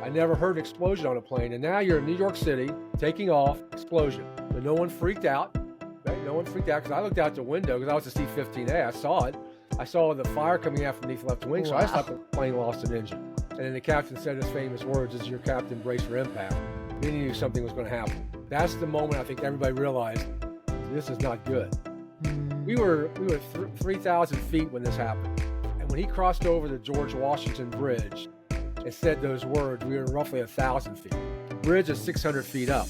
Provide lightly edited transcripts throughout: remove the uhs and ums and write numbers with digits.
I never heard an explosion on a plane. And now you're in New York City, taking off, explosion. But no one freaked out. Right? No one freaked out because I looked out the window because I was a C-15A. I saw it. I saw the fire coming out from beneath the left wing, so I thought the plane lost an engine. And then the captain said his famous words, "This is your captain, brace for impact." Then he knew something was going to happen. That's the moment I think everybody realized this is not good. We were 3,000 feet when this happened. And when he crossed over the George Washington Bridge and said those words, we were roughly 1,000 feet. The bridge is 600 feet up.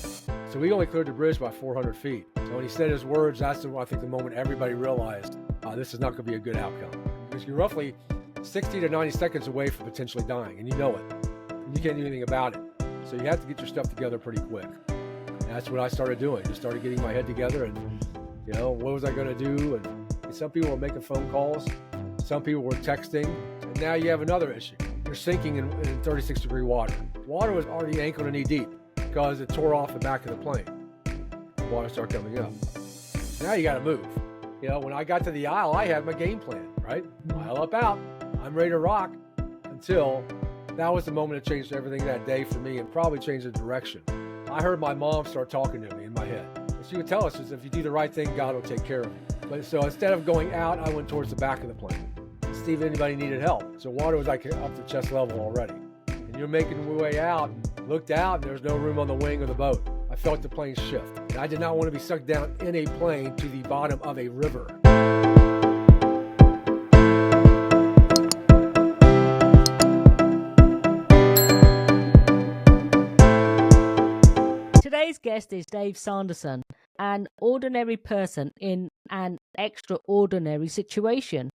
So we only cleared the bridge by 400 feet. So when he said his words, that's I think the moment everybody realized this is not going to be a good outcome. Because you're roughly 60 to 90 seconds away from potentially dying, and you know it. And you can't do anything about it. So you have to get your stuff together pretty quick. And that's what I started doing. Just started getting my head together and, what was I going to do? And some people were making phone calls. Some people were texting. And now you have another issue. You're sinking in 36-degree water. Water was already ankle to knee deep because it tore off the back of the plane. The water started coming up. Now you got to move. When I got to the aisle, I had my game plan, right? Aisle up out. I'm ready to rock until that was the moment that changed everything that day for me and probably changed the direction. I heard my mom start talking to me in my head. And she would tell us, if you do the right thing, God will take care of you. But so instead of going out, I went towards the back of the plane. See if anybody needed help. So water was like up to chest level already. And you're making your way out, and looked out, and there was no room on the wing of the boat. I felt the plane shift. And I did not want to be sucked down in a plane to the bottom of a river. Today's guest is Dave Sanderson, an ordinary person in an extraordinary situation.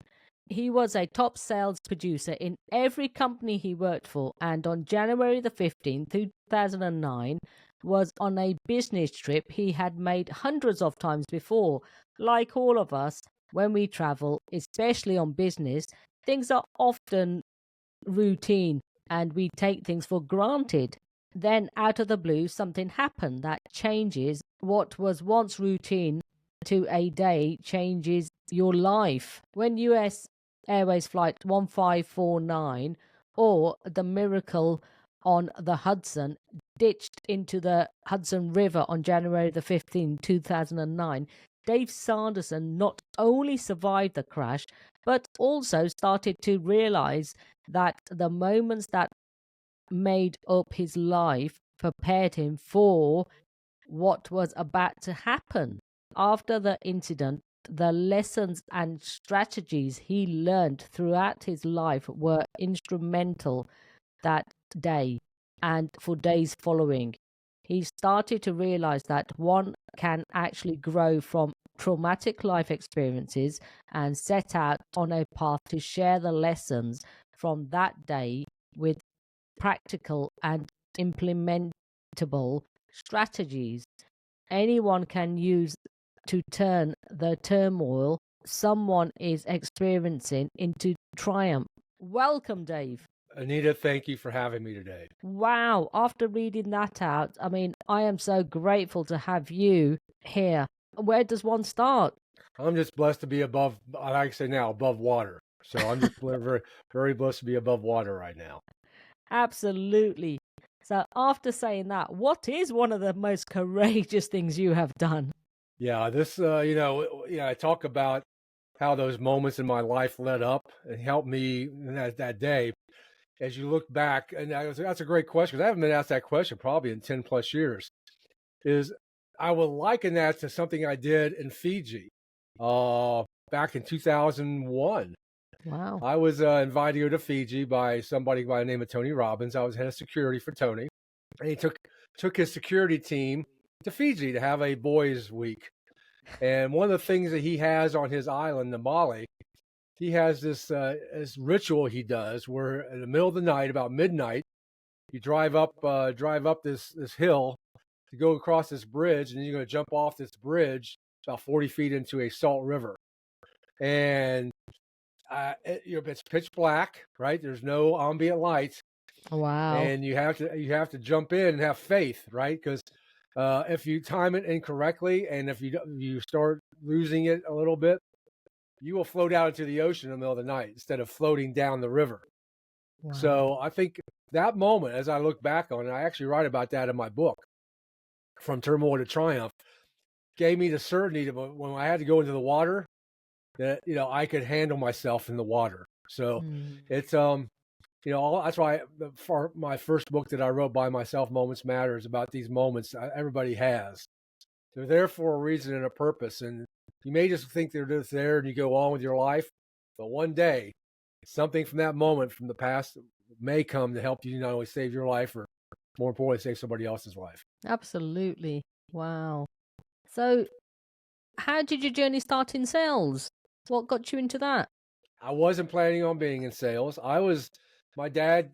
He was a top sales producer in every company he worked for, and on January the 15th, 2009, was on a business trip he had made hundreds of times before. Like all of us, when we travel, especially on business, things are often routine and we take things for granted. Then out of the blue, something happened that changes what was once routine to a day, changes your life. When US Airways Flight 1549 or the miracle on the Hudson ditched into the Hudson River on January the 15th, 2009, Dave Sanderson not only survived the crash, but also started to realize that the moments that made up his life prepared him for what was about to happen. After the incident, the lessons and strategies he learned throughout his life were instrumental that day and for days following. He started to realize that one can actually grow from traumatic life experiences and set out on a path to share the lessons from that day with practical and implementable strategies anyone can use to turn the turmoil someone is experiencing into triumph. Welcome, Dave. Anita, thank you for having me today. Wow. After reading that out, I am so grateful to have you here. Where does one start? I'm just blessed to be above, I like to say now, above water. So I'm just very, very blessed to be above water right now. Absolutely. So after saying that, what is one of the most courageous things you have done? Yeah, this, I talk about how those moments in my life led up and helped me that day. As you look back, and that's a great question, because I haven't been asked that question probably in 10 plus years, is I will liken that to something I did in Fiji back in 2001. Wow. I was invited to go to Fiji by somebody by the name of Tony Robbins. I was head of security for Tony. And he took his security team to Fiji to have a boys' week. And one of the things that he has on his island, the Mali, he has this ritual he does where in the middle of the night, about midnight, you drive up this hill to go across this bridge, and then you're going to jump off this bridge about 40 feet into a salt river. And it's pitch black, right? There's no ambient lights. Wow. And you have to jump in and have faith, right? Because if you time it incorrectly, and if you start losing it a little bit, you will float out into the ocean in the middle of the night instead of floating down the river. Wow. So I think that moment, as I look back on it, I actually write about that in my book, From Turmoil to Triumph, gave me the certainty that when I had to go into the water, that, I could handle myself in the water. So it's, that's why for my first book that I wrote by myself, Moments Matter, is about these moments everybody has. They're there for a reason and a purpose. And you may just think they're just there and you go on with your life. But one day, something from that moment from the past may come to help you not only save your life, or more importantly, save somebody else's life. Absolutely. Wow. So, how did your journey start in sales? What got you into that? I wasn't planning on being in sales. My dad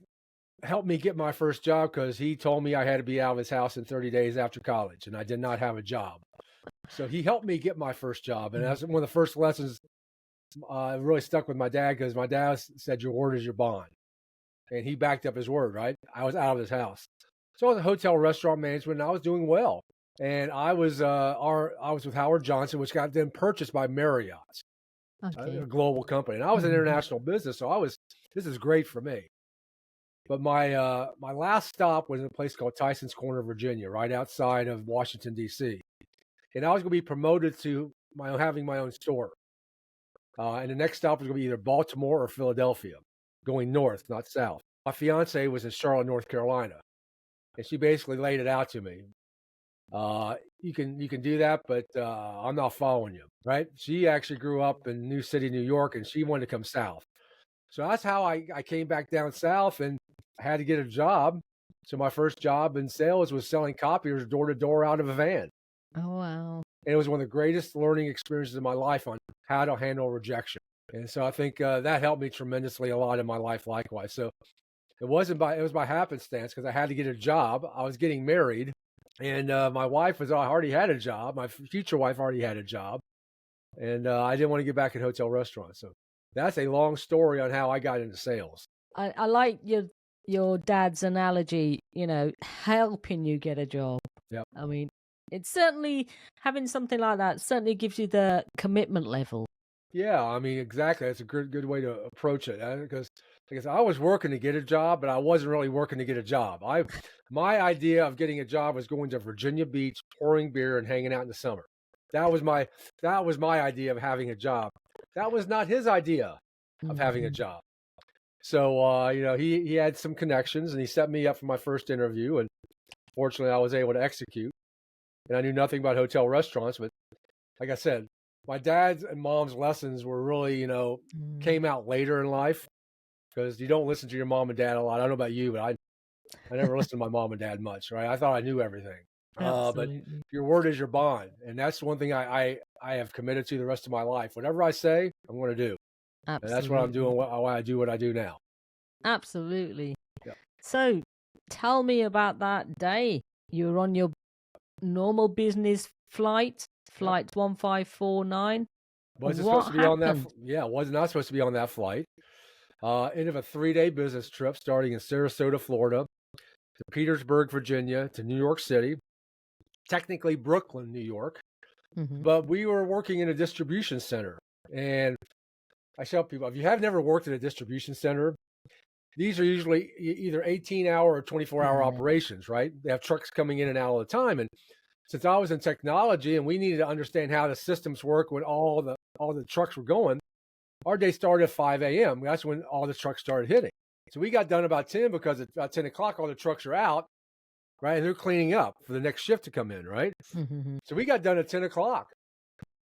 helped me get my first job because he told me I had to be out of his house in 30 days after college, and I did not have a job. So he helped me get my first job. And that's one of the first lessons really stuck with my dad, because my dad said, your word is your bond. And he backed up his word, right? I was out of his house. So I was a hotel restaurant management, and I was doing well. And I was with Howard Johnson, which got then purchased by Marriott, a global company. And I was in international business, so this is great for me. But my last stop was in a place called Tyson's Corner, Virginia, right outside of Washington, D.C. And I was going to be promoted to having my own store. And the next stop was going to be either Baltimore or Philadelphia, going north, not south. My fiance was in Charlotte, North Carolina, and she basically laid it out to me. You can do that, but I'm not following you, right? She actually grew up in New City, New York, and she wanted to come south. So that's how I came back down south, and I had to get a job. So my first job in sales was selling copiers door to door out of a van. Oh, wow. And it was one of the greatest learning experiences of my life on how to handle rejection. And so I think that helped me tremendously a lot in my life likewise. So it was by happenstance, because I had to get a job. I was getting married, and my wife already had a job. My future wife already had a job. And I didn't want to get back in hotel restaurants. So that's a long story on how I got into sales. I like your dad's analogy, helping you get a job. Yep. I mean, it's certainly, having something like that certainly gives you the commitment level. Yeah, I mean, exactly. That's a good way to approach it, because I was working to get a job, but I wasn't really working to get a job. My idea of getting a job was going to Virginia Beach, pouring beer, and hanging out in the summer. That was my idea of having a job. That was not his idea of having a job. So he had some connections, and he set me up for my first interview, and fortunately I was able to execute. And I knew nothing about hotel restaurants, but like I said, my dad's and mom's lessons were really, came out later in life, because you don't listen to your mom and dad a lot. I don't know about you, but I never listened to my mom and dad much, right? I thought I knew everything. But your word is your bond. And that's one thing I have committed to the rest of my life. Whatever I say, I'm going to do. Absolutely. And that's what I'm doing, why I do what I do now. Absolutely. Yeah. So tell me about that day. You were on your normal business flight 1549. Wasn't supposed to be on that. Yeah, was not supposed to be on that flight. End of a 3-day business trip starting in Sarasota, Florida, to Petersburg, Virginia, to New York City, technically Brooklyn, New York. But we were working in a distribution center. And I tell people, if you have never worked at a distribution center, these are usually either 18-hour or 24-hour operations, right? They have trucks coming in and out all the time. And since I was in technology and we needed to understand how the systems work when all the trucks were going, our day started at 5 a.m. That's when all the trucks started hitting. So we got done about 10, because at about 10 o'clock, all the trucks are out, right? And they're cleaning up for the next shift to come in, right? So we got done at 10 o'clock.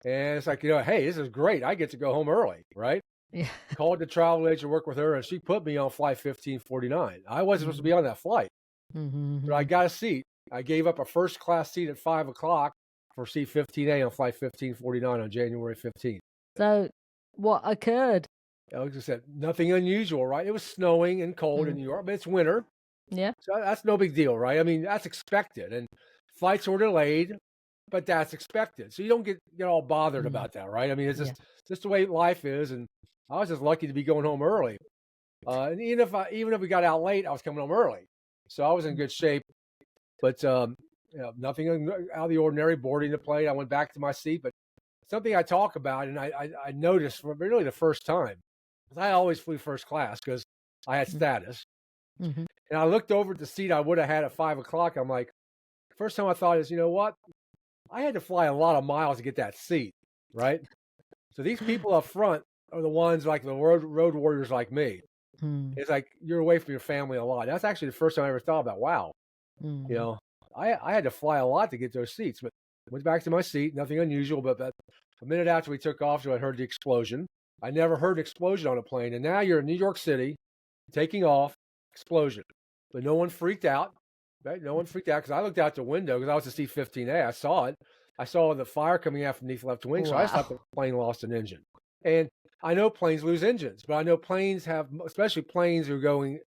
And it's like, hey, this is great. I get to go home early, right? Yeah. Called the travel agent, worked with her, and she put me on flight 1549. I wasn't supposed to be on that flight, but I got a seat. I gave up a first class seat at 5 o'clock for seat 15A on flight 1549 on January 15th. So what occurred? Like I said, nothing unusual, right? It was snowing and cold in New York, but it's winter. Yeah. So that's no big deal, right? I mean, that's expected. And flights were delayed, but that's expected. So you don't get all bothered about that, right? I mean, it's just the way life is. And I was just lucky to be going home early. And even if we got out late, I was coming home early. So I was in good shape. But nothing out of the ordinary, boarding the plane. I went back to my seat. But something I talk about, and I noticed for really the first time, I always flew first class because I had status. And I looked over at the seat I would have had at 5 o'clock. I'm like, first time I thought is, you know what? I had to fly a lot of miles to get that seat, right? So these people up front are the ones like the road warriors like me. It's like you're away from your family a lot. That's actually the first time I ever thought about, wow, you know, I had to fly a lot to get those seats. But I went back to my seat, nothing unusual. But a minute after we took off, so I heard the explosion. I never heard an explosion on a plane. And now you're in New York City, taking off, explosion. But no one freaked out, right? No one freaked out because I looked out the window because I was a C-15A. I saw it. I saw the fire coming out from beneath the left wing. So I just thought the plane lost an engine. And I know planes lose engines, but I know planes have, especially planes who are going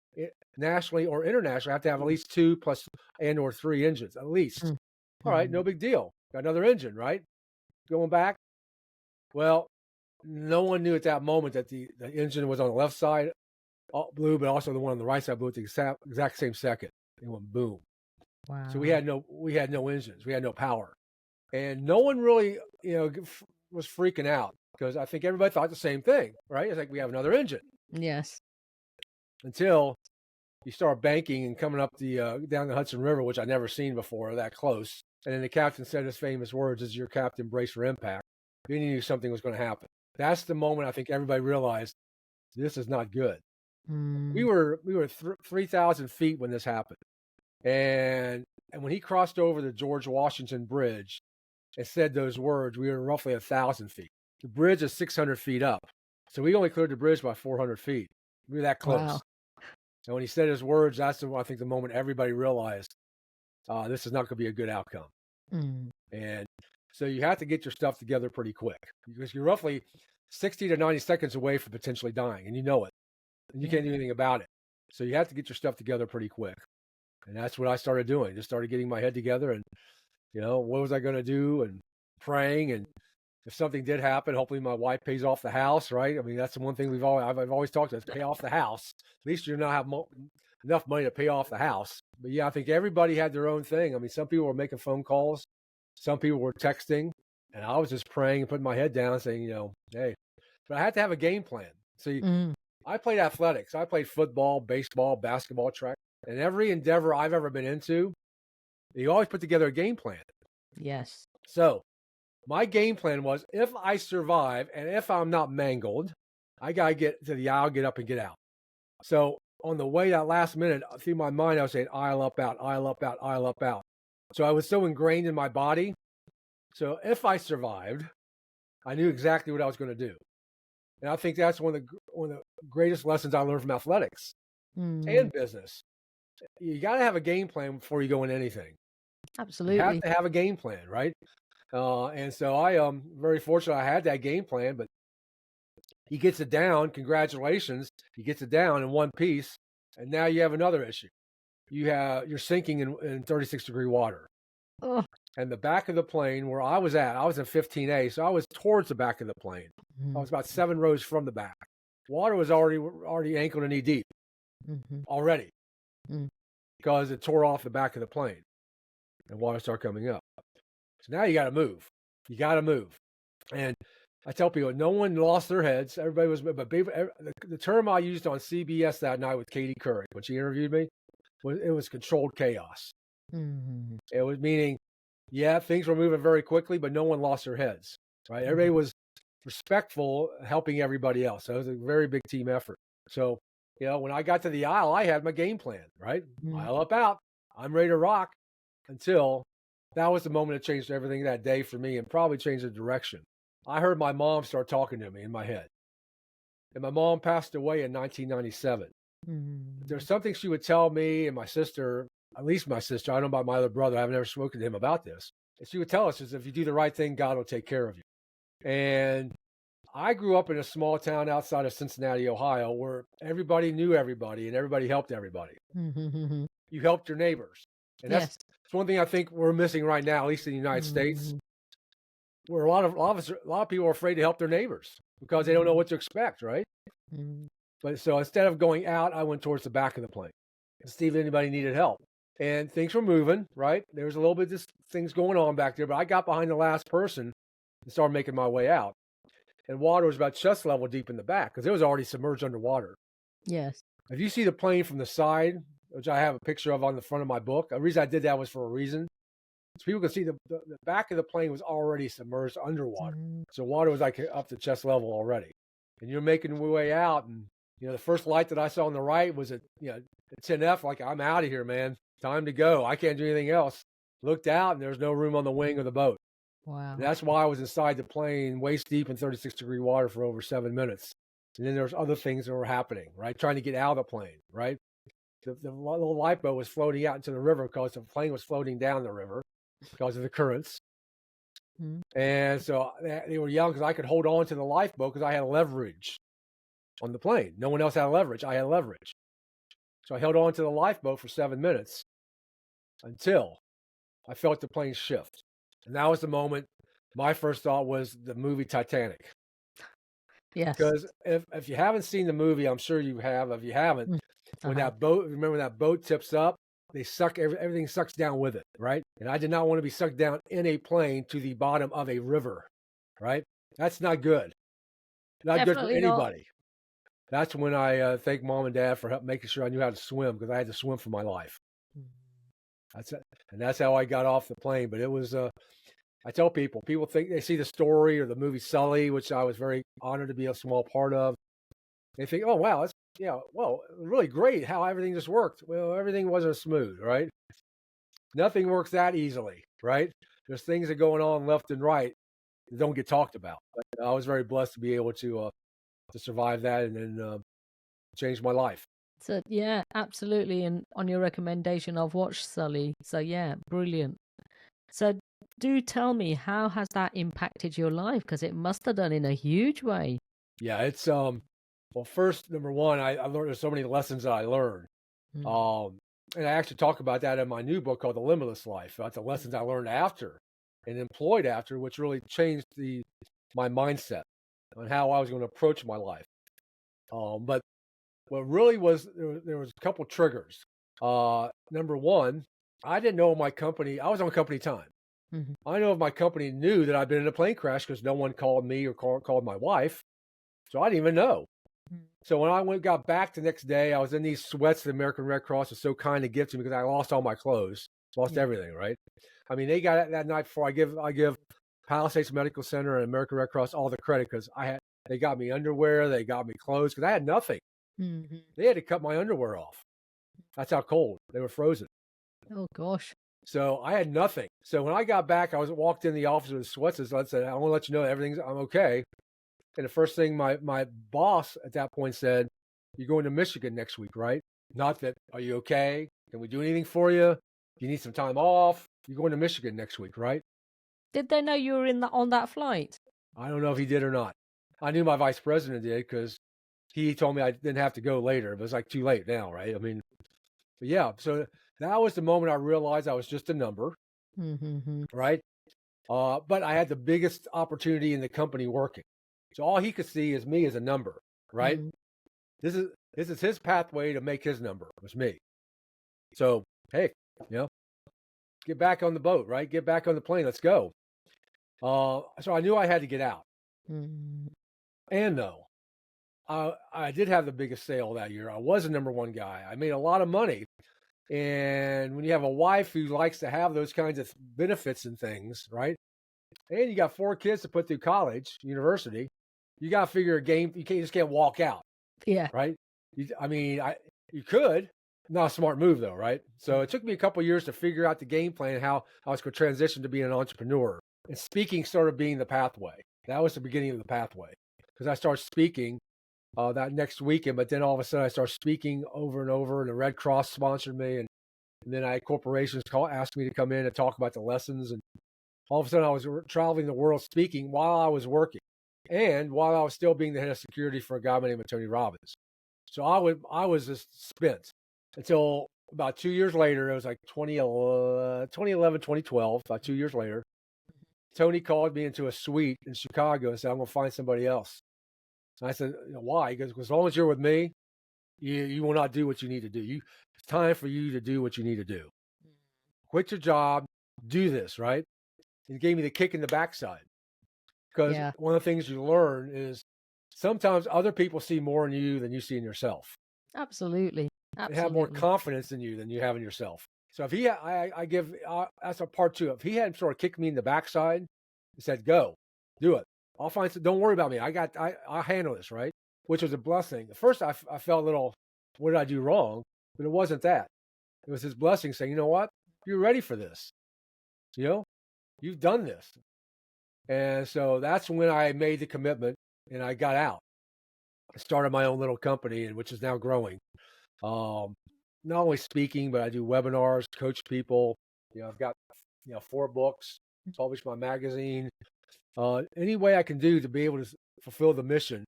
nationally or internationally, have to have at least 2 plus and or 3 engines, at least. All right, no big deal. Got another engine, right? Going back. Well, no one knew at that moment that the engine was on the left side, blew, but also the one on the right side blew at the exact same second. It went boom. Wow. So we had no engines. We had no power. And no one really, was freaking out because I think everybody thought the same thing, right? It's like we have another engine. Yes. Until you start banking and coming up down the Hudson River, which I'd never seen before, that close. And then the captain said his famous words, "As your captain, brace for impact." Then you knew something was going to happen. That's the moment I think everybody realized this is not good. We were 3,000 feet when this happened. And when he crossed over the George Washington Bridge and said those words, we were roughly 1,000 feet. The bridge is 600 feet up. So we only cleared the bridge by 400 feet. We were that close. Wow. And when he said his words, that's I think the moment everybody realized this is not going to be a good outcome. And so you have to get your stuff together pretty quick because you're roughly 60 to 90 seconds away from potentially dying, and you know it. And you can't do anything about it. So you have to get your stuff together pretty quick. And that's what I started doing. Just started getting my head together and, what was I going to do and praying. And if something did happen, hopefully my wife pays off the house, right? I mean, that's the one thing I've always talked about, pay off the house. At least you're not have enough money to pay off the house. But yeah, I think everybody had their own thing. I mean, some people were making phone calls. Some people were texting. And I was just praying and putting my head down and saying, hey, but I had to have a game plan. See, I played athletics. I played football, baseball, basketball, track. And every endeavor I've ever been into, you always put together a game plan. Yes. So my game plan was if I survive and if I'm not mangled, I got to get to the aisle, get up and get out. So on the way that last minute, through my mind, I was saying aisle up, out, aisle up, out, aisle up, out. So I was so ingrained in my body. So if I survived, I knew exactly what I was going to do. And I think that's one of the greatest lessons I learned from athletics and business. You got to have a game plan before you go into anything. Absolutely. You have to have a game plan, right? And so I am very fortunate I had that game plan, but he gets it down. Congratulations. He gets it down in one piece. And now you have another issue. You're sinking in 36-degree water. Oh. And the back of the plane where I was in 15A, so I was towards the back of the plane. I was about 7 rows from the back. Water was already ankle to knee deep already because it tore off the back of the plane and water started coming up. So now you got to move. You got to move. And I tell people, no one lost their heads. Everybody was, but the term I used on CBS that night with Katie Couric when she interviewed me, it was controlled chaos. It was meaning, yeah, things were moving very quickly, but no one lost their heads, right? Everybody was respectful, helping everybody else. So it was a very big team effort. So, when I got to the aisle, I had my game plan, right? Aisle up, out. I'm ready to rock until that was the moment that changed everything that day for me and probably changed the direction. I heard my mom start talking to me in my head. And my mom passed away in 1997. There's something she would tell me and my sister, at least my sister, I don't know about my other brother, I've never spoken to him about this. And she would tell us is if you do the right thing, God will take care of you. And I grew up in a small town outside of Cincinnati, Ohio, where everybody knew everybody and everybody helped everybody. You helped your neighbors. And that's one thing I think we're missing right now, at least in the United States, where a lot of people are afraid to help their neighbors because they don't know what to expect, right? But so instead of going out, I went towards the back of the plane to see if anybody needed help. And things were moving, right? There was a little bit of just things going on back there, but I got behind the last person and started making my way out. And water was about chest level deep in the back because it was already submerged underwater. Yes. If you see the plane from the side, which I have a picture of on the front of my book. The reason I did that was for a reason. So people could see the back of the plane was already submerged underwater. So water was like up to chest level already. And you're making your way out. And, the first light that I saw on the right was at 10F, like, I'm out of here, man. Time to go. I can't do anything else. Looked out, and there's no room on the wing of the boat. Wow. And that's why I was inside the plane, waist deep in 36-degree water for over 7 minutes. And then there's other things that were happening, right? Trying to get out of the plane, right? The little lifeboat was floating out into the river because the plane was floating down the river because of the currents. And so they were yelling because I could hold on to the lifeboat because I had leverage on the plane. No one else had leverage. I had leverage. So I held on to the lifeboat for 7 minutes until I felt the plane shift. And that was the moment. My first thought was the movie Titanic. Yes. Because if you haven't seen the movie, I'm sure you have. If you haven't, when that boat, remember when that boat tips up, they suck, everything sucks down with it, right? And I did not want to be sucked down in a plane to the bottom of a river, right? That's not good. Not Definitely good for anybody. not. That's when I thank Mom and Dad for making sure I knew how to swim, because I had to swim for my life. That's how I got off the plane. But it was, I tell people think they see the story or the movie Sully, which I was very honored to be a small part of. They think, oh, wow, that's, really great how everything just worked. Well, everything wasn't smooth, right? Nothing works that easily, right? There's things that are going on left and right that don't get talked about. But I was very blessed to be able to survive that and then change my life. So, yeah, absolutely. And on your recommendation, I've watched Sully. So, yeah, brilliant. So, do tell me, how has that impacted your life? Because it must have done in a huge way. Yeah, it's well, first, number one, I learned there's so many lessons that I learned. And I actually talk about that in my new book called The Limitless Life. That's the lessons I learned after and employed after, which really changed my mindset on how I was going to approach my life. But what really was, there was a couple triggers. Number one, I didn't know my company, I was on company time. I know if my company knew that I'd been in a plane crash because no one called me or called my wife. So I didn't even know. So when I got back the next day, I was in these sweats. The American Red Cross was so kind to give to me because I lost all my clothes, lost everything, right? I mean, they got it that night before. I give Palisades Medical Center and American Red Cross all the credit because they got me underwear, they got me clothes because I had nothing. They had to cut my underwear off. That's how cold they were, frozen. Oh gosh. So I had nothing. So when I got back, I walked in the office with sweats. And I said, I want to let you know I'm okay. And the first thing my boss at that point said, you're going to Michigan next week, right? Not that, are you okay? Can we do anything for you? You need some time off? You're going to Michigan next week, right? Did they know you were on that flight? I don't know if he did or not. I knew my vice president did because he told me I didn't have to go later. But it's like too late now, right? I mean, but yeah. So that was the moment I realized I was just a number, right? But I had the biggest opportunity in the company working. So all he could see is me as a number, right? This is his pathway to make his number. It was me. So, hey, get back on the boat, right? Get back on the plane. Let's go. So I knew I had to get out. And no, I did have the biggest sale that year. I was a number one guy. I made a lot of money. And when you have a wife who likes to have those kinds of benefits and things, right? And you got 4 kids to put through college, university, you got to figure a game. You just can't walk out. Yeah. Right. You could. Not a smart move though, right? So it took me a couple of years to figure out the game plan, how I was going to transition to being an entrepreneur. And speaking started being the pathway. That was the beginning of the pathway. Because I started speaking that next weekend, but then all of a sudden I started speaking over and over, and the Red Cross sponsored me. And then I had corporations asked me to come in and talk about the lessons. And all of a sudden I was traveling the world speaking while I was working. And while I was still being the head of security for a guy by the name of Tony Robbins. So I was just spent until about 2 years later. It was like 2011, 2012, about 2 years later. Tony called me into a suite in Chicago and said, I'm going to find somebody else. And I said, why? He goes, as long as you're with me, you will not do what you need to do. It's time for you to do what you need to do. Quit your job, do this, right? And he gave me the kick in the backside. Because one of the things you learn is sometimes other people see more in you than you see in yourself. Absolutely. and have more Absolutely. confidence in you than you have in yourself. So if he, I give, that's a part two. If he hadn't sort of kicked me in the backside and said, go, do it. I'll find some, don't worry about me. I'll handle this, right? Which was a blessing. At first I felt a little, what did I do wrong? But it wasn't that. It was his blessing saying, you know what? You're ready for this. You know, you've done this. And so that's when I made the commitment and I got out. I started my own little company, and which is now growing. Not only speaking, but I do webinars, coach people. I've got 4 books, published my magazine. Any way I can do to be able to fulfill the mission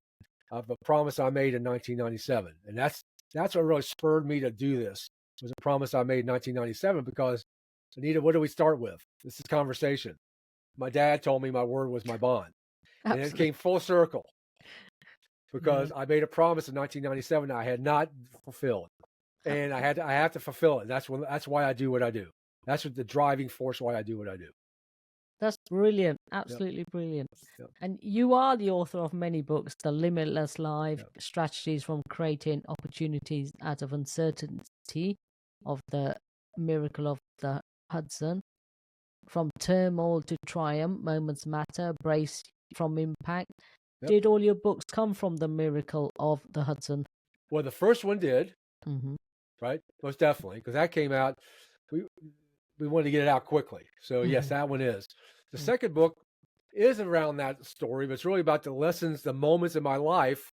of the promise I made in 1997, and that's what really spurred me to do this. Was a promise I made in 1997 because, Anita, what do we start with? This is conversation. My dad told me my word was my bond, and it came full circle because I made a promise in 1997 I had not fulfilled. And I have to fulfill it. That's why I do what I do. That's what the driving force why I do what I do. That's brilliant. Absolutely brilliant. Yep. And you are the author of many books: The Limitless Life, Yep. Strategies from Creating Opportunities Out of Uncertainty, of The Miracle of the Hudson, From Turmoil to Triumph, Moments Matter, Brace from Impact. Yep. Did all your books come from The Miracle of the Hudson? Well, the first one did. Mm-hmm. Right? Most definitely, because that came out. We wanted to get it out quickly. So yes, that one is. The second book is around that story, but it's really about the lessons, the moments in my life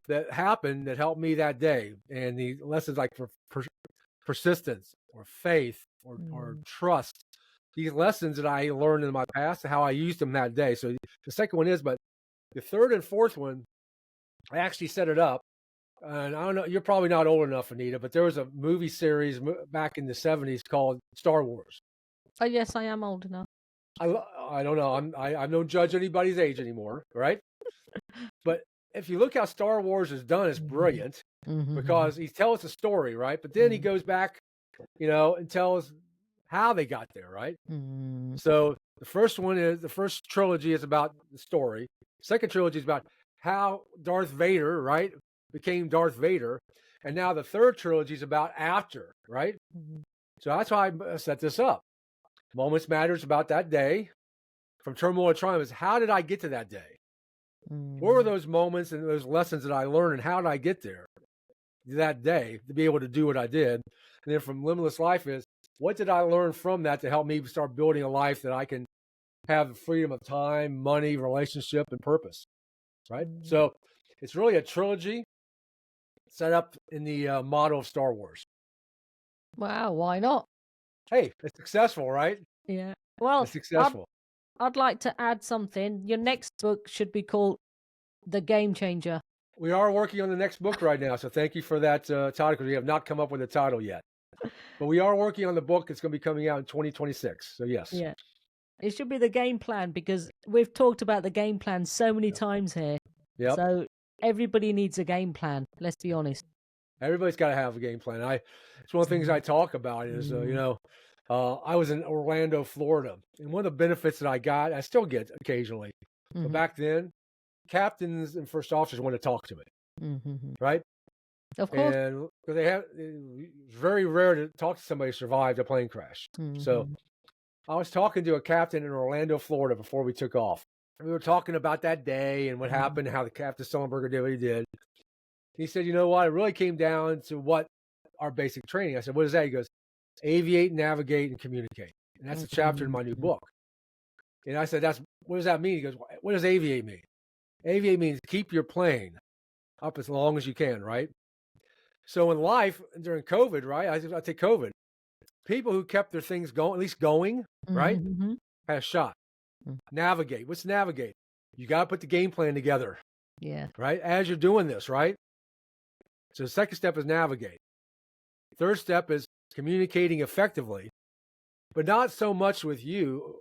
that happened that helped me that day, and the lessons like persistence or faith or trust. These lessons that I learned in my past, how I used them that day. So the second one is, but the third and fourth one, I actually set it up. And I don't know, you're probably not old enough, Anita, but there was a movie series back in the 70s called Star Wars. Oh, yes, I am old enough. I don't know. I don't judge anybody's age anymore, right? But if you look how Star Wars is done, it's brilliant because he tells a story, right? But then he goes back, and tells how they got there, right? So the first trilogy is about the story. Second trilogy is about how Darth Vader, right, became Darth Vader. And now the third trilogy is about after, right? So that's why I set this up. Moments Matters about that day. From Turmoil to Triumph is how did I get to that day? What were those moments and those lessons that I learned, and how did I get there that day to be able to do what I did? And then from Limitless Life is what did I learn from that to help me start building a life that I can have the freedom of time, money, relationship, and purpose, right? So it's really a trilogy set up in the model of Star Wars. Wow, why not? Hey, it's successful, right? Yeah. Well, it's successful. I'd like to add something. Your next book should be called The Game Changer. We are working on the next book right now, so thank you for that title, because we have not come up with a title yet. But we are working on the book. It's going to be coming out in 2026, so yes. Yeah. It should be The Game Plan, because we've talked about the game plan so many times here. Yep. So everybody needs a game plan, let's be honest. Everybody's got to have a game plan. It's one of the things I talk about is, I was in Orlando, Florida, and one of the benefits that I got, I still get occasionally, but back then, captains and first officers want to talk to me, right? Of course. And it's very rare to talk to somebody who survived a plane crash. So I was talking to a captain in Orlando, Florida before we took off. We were talking about that day and what happened, how the Captain Sullenberger did what he did. He said, you know what? It really came down to what our basic training. I said, what is that? He goes, aviate, navigate, and communicate. And that's a chapter in my new book. And I said, what does that mean? He goes, what does aviate mean? Aviate means keep your plane up as long as you can, right? So in life, during COVID, right? I take COVID. People who kept their things going, at least going, right? Had a shot. Navigate. What's navigate? You got to put the game plan together. Yeah. Right? As you're doing this, right? So the second step is navigate. Third step is communicating effectively, but not so much with you.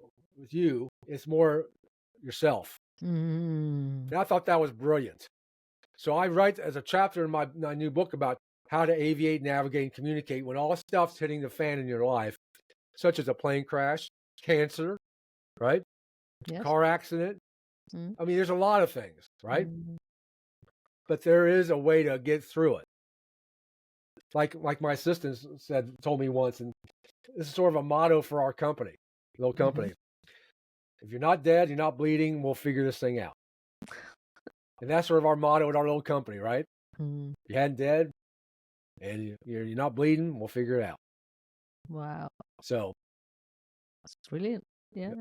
It's more yourself. And I thought that was brilliant. So I write as a chapter in my new book about how to aviate, navigate, and communicate when all stuff's hitting the fan in your life, such as a plane crash, cancer, right? Yes. Car accident. I mean, there's a lot of things, right? But there is a way to get through it. like my assistant told me once, and this is sort of a motto for our company, little company. If you're not dead, you're not bleeding, we'll figure this thing out. And that's sort of our motto at our little company, right? Mm. You hadn't dead, and you're not bleeding, we'll figure it out. Wow. So That's brilliant. Yeah.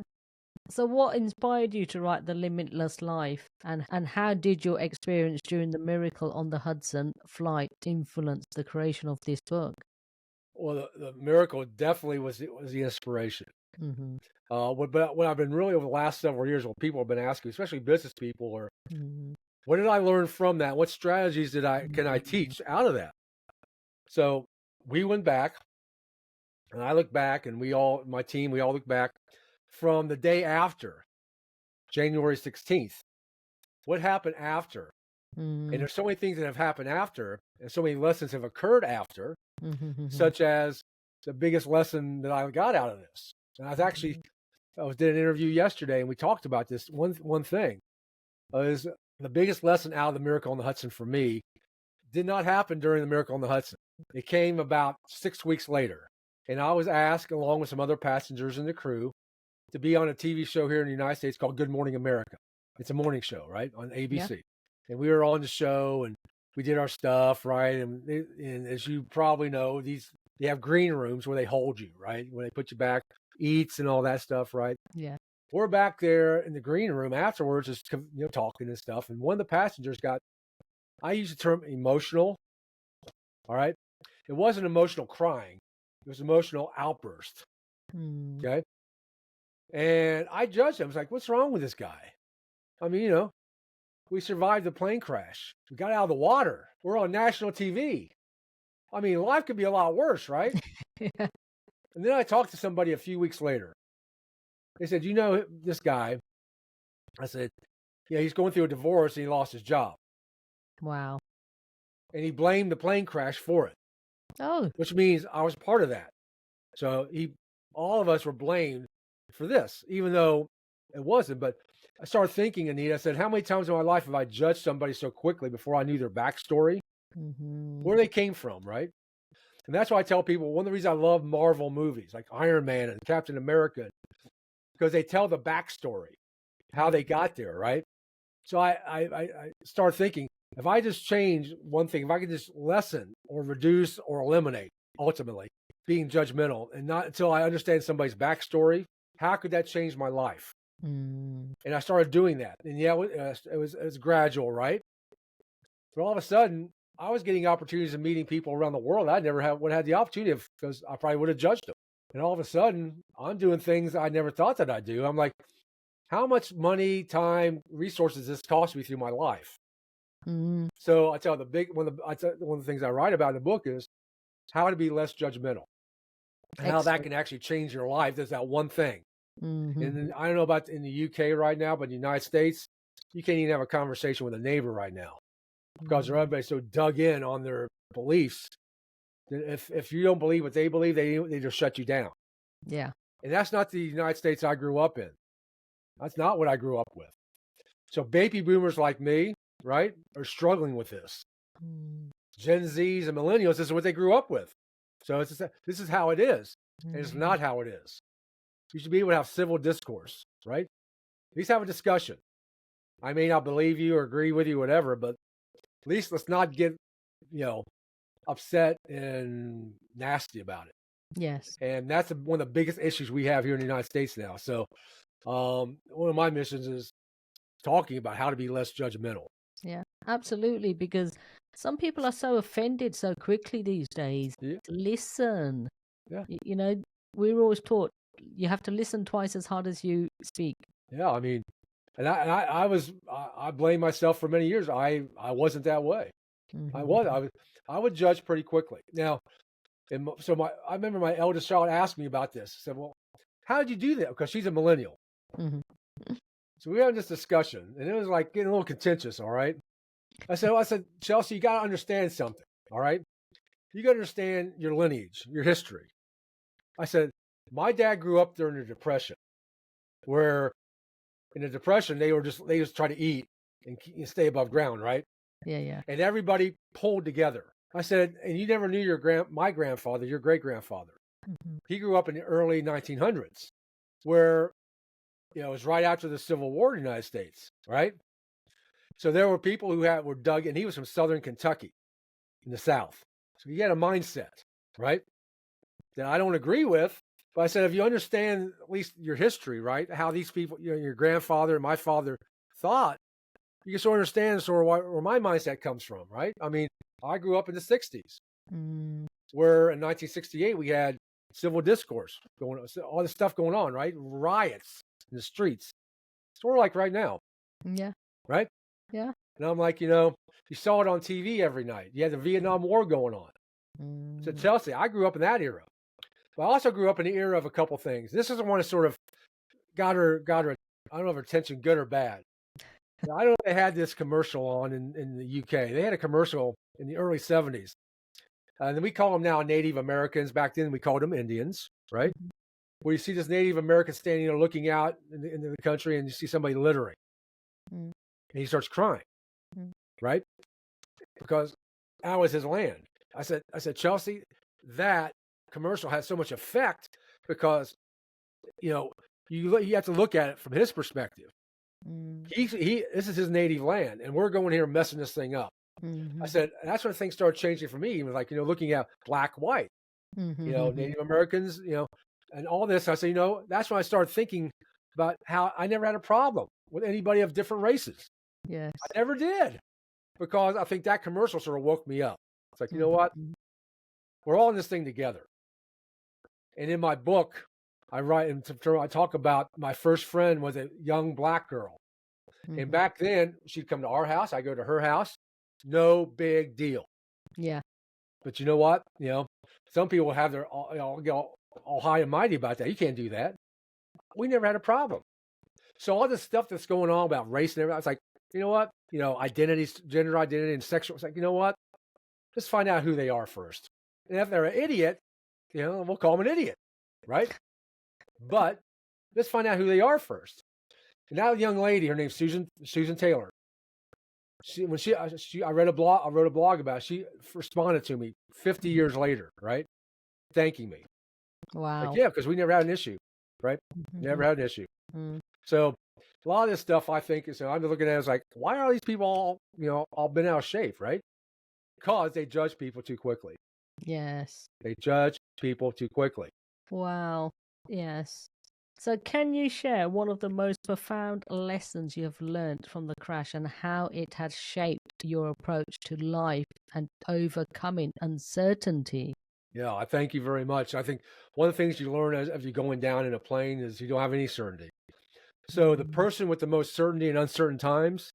So what inspired you to write The Limitless Life, and how did your experience during the miracle on the Hudson flight influence the creation of this book? well, the miracle definitely was the inspiration. Mm-hmm. What I've been really over the last several years, what people have been asking, especially business people, or Mm-hmm. what did I learn from that? What strategies can I teach out of that? So we went back, and I look back, and my team, we all look back from the day after January 16th. What happened after? Mm-hmm. And there's so many things that have happened after, and so many lessons have occurred after, Mm-hmm. such as the biggest lesson that I got out of this. And I did an interview yesterday, and we talked about this. One thing is the biggest lesson out of the miracle on the Hudson for me did not happen during the miracle on the Hudson. It came about 6 weeks later, and I was asked, along with some other passengers in the crew, to be on a TV show here in the United States called Good Morning America. It's a morning show, right, on ABC. Yeah. And we were on the show, and we did our stuff, right? And as you probably know, they have green rooms where they hold you, right? Where they put you back, eats and all that stuff, right? Yeah. We're back there in the green room afterwards, just talking and stuff. And one of the passengers I use the term emotional. All right, it wasn't emotional crying; it was emotional outburst. Okay, and I judged him. I was like, "What's wrong with this guy?" I mean, we survived the plane crash. We got out of the water. We're on national TV. I mean, life could be a lot worse, right? Yeah. And then I talked to somebody a few weeks later. They said, this guy? I said, yeah, he's going through a divorce and he lost his job. Wow. And he blamed the plane crash for it. Oh. Which means I was part of that. So all of us were blamed for this, even though it wasn't. But I started thinking, Anita, I said, how many times in my life have I judged somebody so quickly before I knew their backstory, where they came from, right? And that's why I tell people, one of the reasons I love Marvel movies like Iron Man and Captain America, because they tell the backstory, how they got there, right? So I started thinking, if I just change one thing, if I could just lessen or reduce or eliminate, ultimately, being judgmental, and not until I understand somebody's backstory, how could that change my life? And I started doing that. And yeah, it was gradual, right? But all of a sudden, I was getting opportunities of meeting people around the world I never would have had the opportunity of, because I probably would have judged them. And all of a sudden, I'm doing things I never thought that I'd do. I'm like, how much money, time, resources this cost me through my life? So I tell one of the things I write about in the book is how to be less judgmental, and how that can actually change your life. There's that one thing. And I don't know about in the UK right now, but in the United States, you can't even have a conversation with a neighbor right now because everybody's so dug in on their beliefs that if you don't believe what they believe, they just shut you down. Yeah. And that's not the United States I grew up in. That's not what I grew up with. So baby boomers like me, right, are struggling with this. Gen Zs and millennials, this is what they grew up with. So this is how it is. And it's not how it is. You should be able to have civil discourse, right? At least have a discussion. I may not believe you or agree with you, whatever, but at least let's not get, upset and nasty about it. Yes. And that's one of the biggest issues we have here in the United States now. So one of my missions is talking about how to be less judgmental. Yeah, absolutely. Because some people are so offended so quickly these days. Yeah. Listen. Yeah. We were always taught you have to listen twice as hard as you speak. Yeah, I mean, and I blame myself for many years. I wasn't that way. I would judge pretty quickly. Now, I remember my eldest child asked me about this. I said, well, how did you do that? Because she's a millennial. So we had this discussion, and it was like getting a little contentious, all right? I said, Chelsea, you got to understand something, all right? You got to understand your lineage, your history. I said, my dad grew up during the Depression, where in the Depression, they just try to eat and stay above ground, right? Yeah. And everybody pulled together. I said, and you never knew my grandfather, your great grandfather. Mhm. He grew up in the early 1900s, where it was right after the Civil War in the United States, right? So there were people who were dug, and he was from Southern Kentucky in the South. So he had a mindset, right, that I don't agree with. But I said, if you understand at least your history, right, how these people, your grandfather and my father thought, you can sort of understand sort of where my mindset comes from, right? I mean, I grew up in the 60s, Mm. where in 1968 we had civil discourse going on, all this stuff going on, right? Riots in the streets, sort of like right now, Yeah. right? Yeah. And I'm like, you saw it on TV every night. You had the Vietnam War going on. So Mm. Chelsea, I grew up in that era. But I also grew up in the era of a couple things. This is one that sort of got her, I don't know if her attention good or bad. I don't know if they had this commercial on in the UK. They had a commercial in the early 70s. And we call them now Native Americans. Back then we called them Indians, right? Mhm. Where you see this Native American standing there looking out into the country, and you see somebody littering. Mm. And he starts crying, Mm. right? Because that was his land. I said, Chelsea, that commercial had so much effect because, you have to look at it from his perspective. Mm. This is his native land, and we're going here messing this thing up. I Mhm. said, that's when things started changing for me. It was like, looking at black, white, Mhm. Native Americans, and all this. I said, that's when I started thinking about how I never had a problem with anybody of different races. Yes. I never did, because I think that commercial sort of woke me up. It's like, you know what? Mhm. We're all in this thing together. And in my book, I talk about my first friend was a young black girl. And Mhm. back then, she'd come to our house. I go to her house. No big deal. Yeah. But you know what? Some people have their get all high and mighty about that. You can't do that. We never had a problem. So all this stuff that's going on about race and everything, it's like, you know what? Identities, gender identity, and sexual. It's like, you know what? Let's find out who they are first. And if they're an idiot, we'll call them an idiot, right? But let's find out who they are first. And that young lady, her name's Susan Taylor. I wrote a blog about it. She responded to me 50 years later, right? Thanking me. Like, Wow. yeah, because we never had an issue, right? Never Mhm. had an issue. Mm. So a lot of this stuff I think is, I'm looking at it as like, why are these people all been out of shape, right? Because they judge people too quickly. Yes. They judge people too quickly. Wow. Yes. So, can you share one of the most profound lessons you have learned from the crash and how it has shaped your approach to life and overcoming uncertainty? Yeah, I thank you very much. I think one of the things you learn as you're going down in a plane is you don't have any certainty. So the Mm. person with the most certainty in uncertain times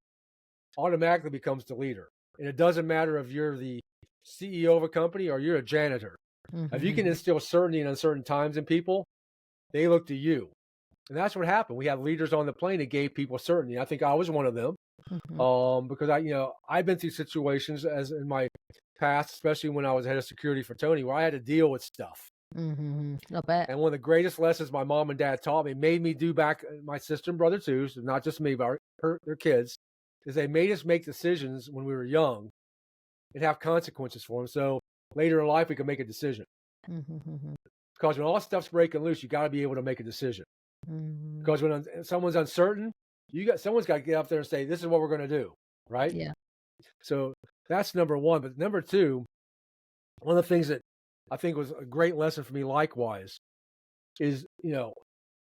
automatically becomes the leader. And it doesn't matter if you're the CEO of a company or you're a janitor. If you can Mhm. instill certainty in uncertain times in people, they look to you. And that's what happened. We had leaders on the plane that gave people certainty. I think I was one of them. Mhm. Because I've been through situations as in my past, especially when I was head of security for Tony, where I had to deal with stuff. Mhm. I bet. And one of the greatest lessons my mom and dad taught me, made me do back, my sister and brother too, so not just me, but their kids, is they made us make decisions when we were young and have consequences for them. So later in life, we can make a decision. Mhm. Because when all stuff's breaking loose, you got to be able to make a decision. Mhm. Because when someone's uncertain, someone's got to get up there and say, this is what we're going to do. Right. Yeah. So that's number one. But number two, one of the things that I think was a great lesson for me likewise is,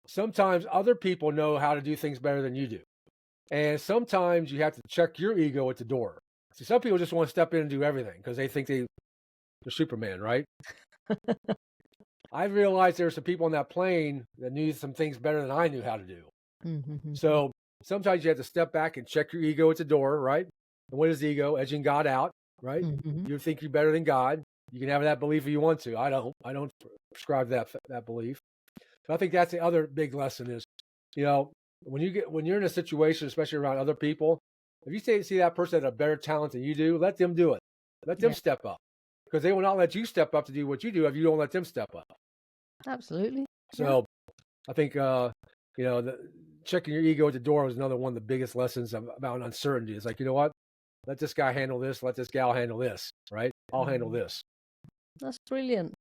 sometimes other people know how to do things better than you do. And sometimes you have to check your ego at the door. See, some people just want to step in and do everything because they think they're Superman, right? I realized there were some people on that plane that knew some things better than I knew how to do. Mhm. So sometimes you have to step back and check your ego at the door, right? And what is ego? Edging God out, right? Mhm. You think you're better than God. You can have that belief if you want to. I don't. I don't prescribe that belief. So I think that's the other big lesson is, when you're in a situation, especially around other people, if you see that person has a better talent than you do, let them do it. Let them Yeah. step up, because they will not let you step up to do what you do if you don't let them step up. Absolutely. Yeah. So I think checking your ego at the door was another one of the biggest lessons about uncertainty. It's like, you know what? let this guy handle this, let this gal handle this, right? I'll handle this. That's brilliant.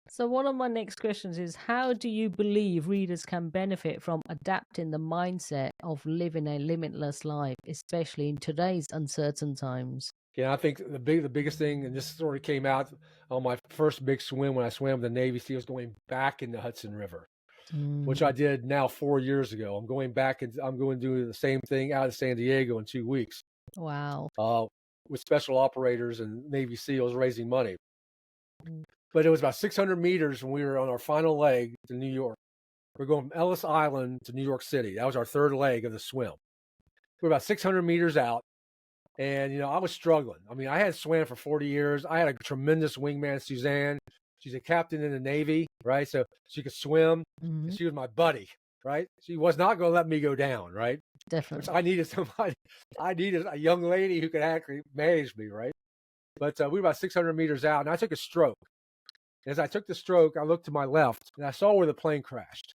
So one of my next questions is, how do you believe readers can benefit from adapting the mindset of living a limitless life, especially in today's uncertain times? Yeah, I think the biggest thing, and this sort of came out on my first big swim when I swam with the Navy SEALs going back in the Hudson River, which I did now 4 years ago. I'm going back and I'm going to do the same thing out of San Diego in 2 weeks. Wow. With special operators and Navy SEALs raising money. Mm. But it was about 600 meters when we were on our final leg to New York. We're going from Ellis Island to New York City. That was our third leg of the swim. We're about 600 meters out. And, I was struggling. I mean, I had swam for 40 years. I had a tremendous wingman, Suzanne. She's a captain in the Navy, right? So she could swim. And she was my buddy, right? She was not going to let me go down, right? Definitely. I needed somebody. I needed a young lady who could actually manage me, right? But we were about 600 meters out, and I took a stroke. As I took the stroke, I looked to my left, and I saw where the plane crashed.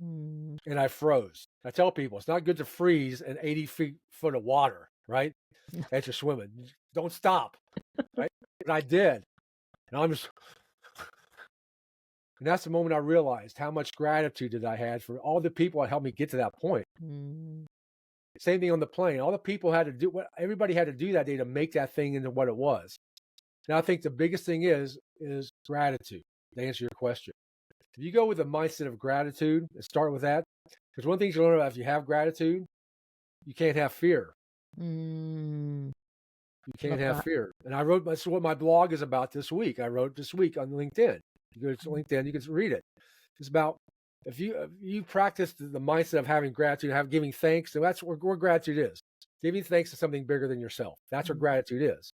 And I froze. I tell people, it's not good to freeze in 80 foot of water, right? As you're swimming. Don't stop, right? But I did. And I'm just... And that's the moment I realized how much gratitude that I had for all the people that helped me get to that point. Same thing on the plane. All the people had to do what everybody had to do that day to make that thing into what it was. Now, I think the biggest thing is gratitude, to answer your question. If you go with a mindset of gratitude and start with that, because one thing you learn about if you have gratitude, you can't have fear. You can't have fear. And I wrote, that's what my blog is about this week. I wrote this week on LinkedIn. You go to LinkedIn, you can read it. It's about if you practice the mindset of having gratitude, giving thanks, so that's where gratitude is. Giving thanks to something bigger than yourself. That's what gratitude is.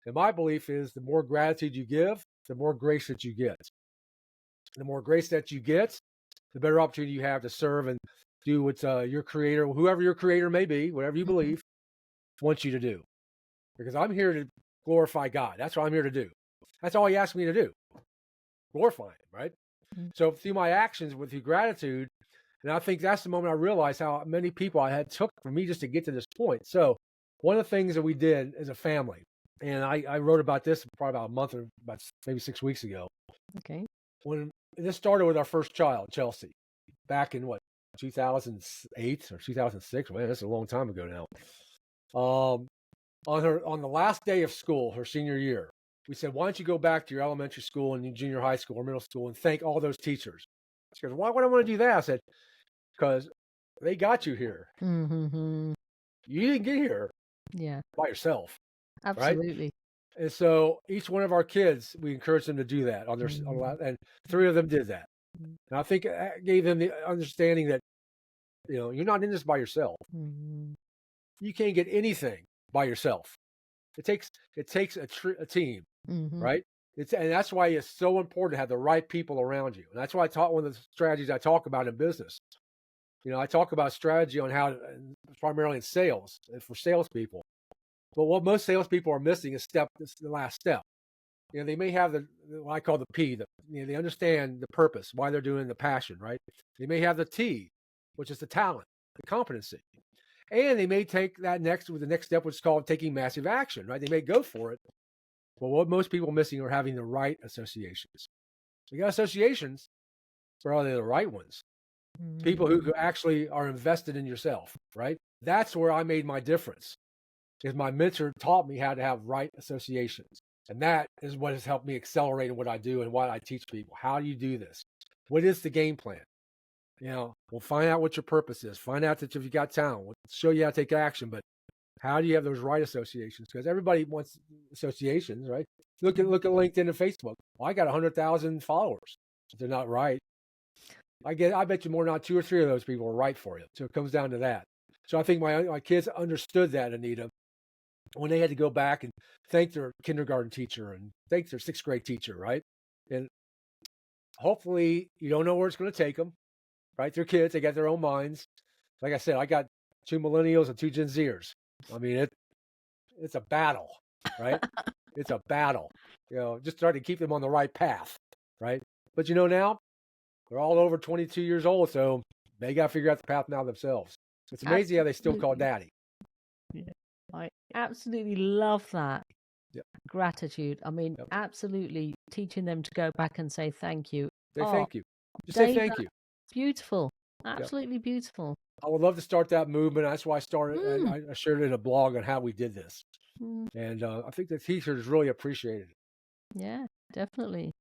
And my belief is the more gratitude you give, the more grace that you get. The more grace that you get, the better opportunity you have to serve and do what your creator, whoever your creator may be, whatever you believe, wants you to do. Because I'm here to glorify God. That's what I'm here to do. That's all he asked me to do. Glorify him, right? So through my actions, with the gratitude, and I think that's the moment I realized how many people I had took for me just to get to this point. So one of the things that we did as a family, and I wrote about this probably about a month or about maybe 6 weeks ago. Okay. When this started with our first child, Chelsea, back in 2008 or 2006. Man, that's a long time ago now. On the last day of school, her senior year, we said, why don't you go back to your elementary school and your junior high school or middle school and thank all those teachers? She goes, why would I want to do that? I said, because they got you here. You didn't get here by yourself. Absolutely. Right? And so each one of our kids, we encouraged them to do that on their, and 3 of them did that. And I think it gave them the understanding that, you're not in this by yourself. You can't get anything by yourself. It takes a team, right? And that's why it's so important to have the right people around you. And that's why one of the strategies I talk about in business. I talk about strategy on how, primarily in sales, for salespeople. But what most salespeople are missing is the last step. They may have what I call the P. They understand the purpose, why they're doing the passion, right? They may have the T, which is the talent, the competency. And they may take that with the next step, which is called taking massive action, right? They may go for it. But what most people are missing are having the right associations. So you got associations, but are they the right ones? People who actually are invested in yourself, right? That's where I made my difference. Because my mentor taught me how to have right associations. And that is what has helped me accelerate in what I do and what I teach people. How do you do this? What is the game plan? We'll find out what your purpose is. Find out that if you got talent, we'll show you how to take action. But how do you have those right associations? Because everybody wants associations, right? Look at LinkedIn and Facebook. Well, I got 100,000 followers. If they're not right, I bet you more than not 2 or 3 of those people are right for you. So it comes down to that. So I think my kids understood that, Anita, when they had to go back and thank their kindergarten teacher and thank their 6th grade teacher, right? And hopefully you don't know where it's going to take them, right? They're kids. They got their own minds. Like I said, I got 2 millennials and 2 Gen Zers. I mean, it's a battle, right? It's a battle. Just try to keep them on the right path, right? But now they're all over 22 years old, so they got to figure out the path now themselves. It's amazing how they still call daddy. Yeah. I absolutely love that. Yep. Gratitude. I mean, Yep. absolutely teaching them to go back and say thank you. Say Oh, thank you. Just say Dave, thank that's you. beautiful. Yep. Absolutely beautiful. I would love to start that movement. That's why I started. Mm, I shared it in a blog on how we did this, mm, and I think the teachers really appreciated it yeah, definitely.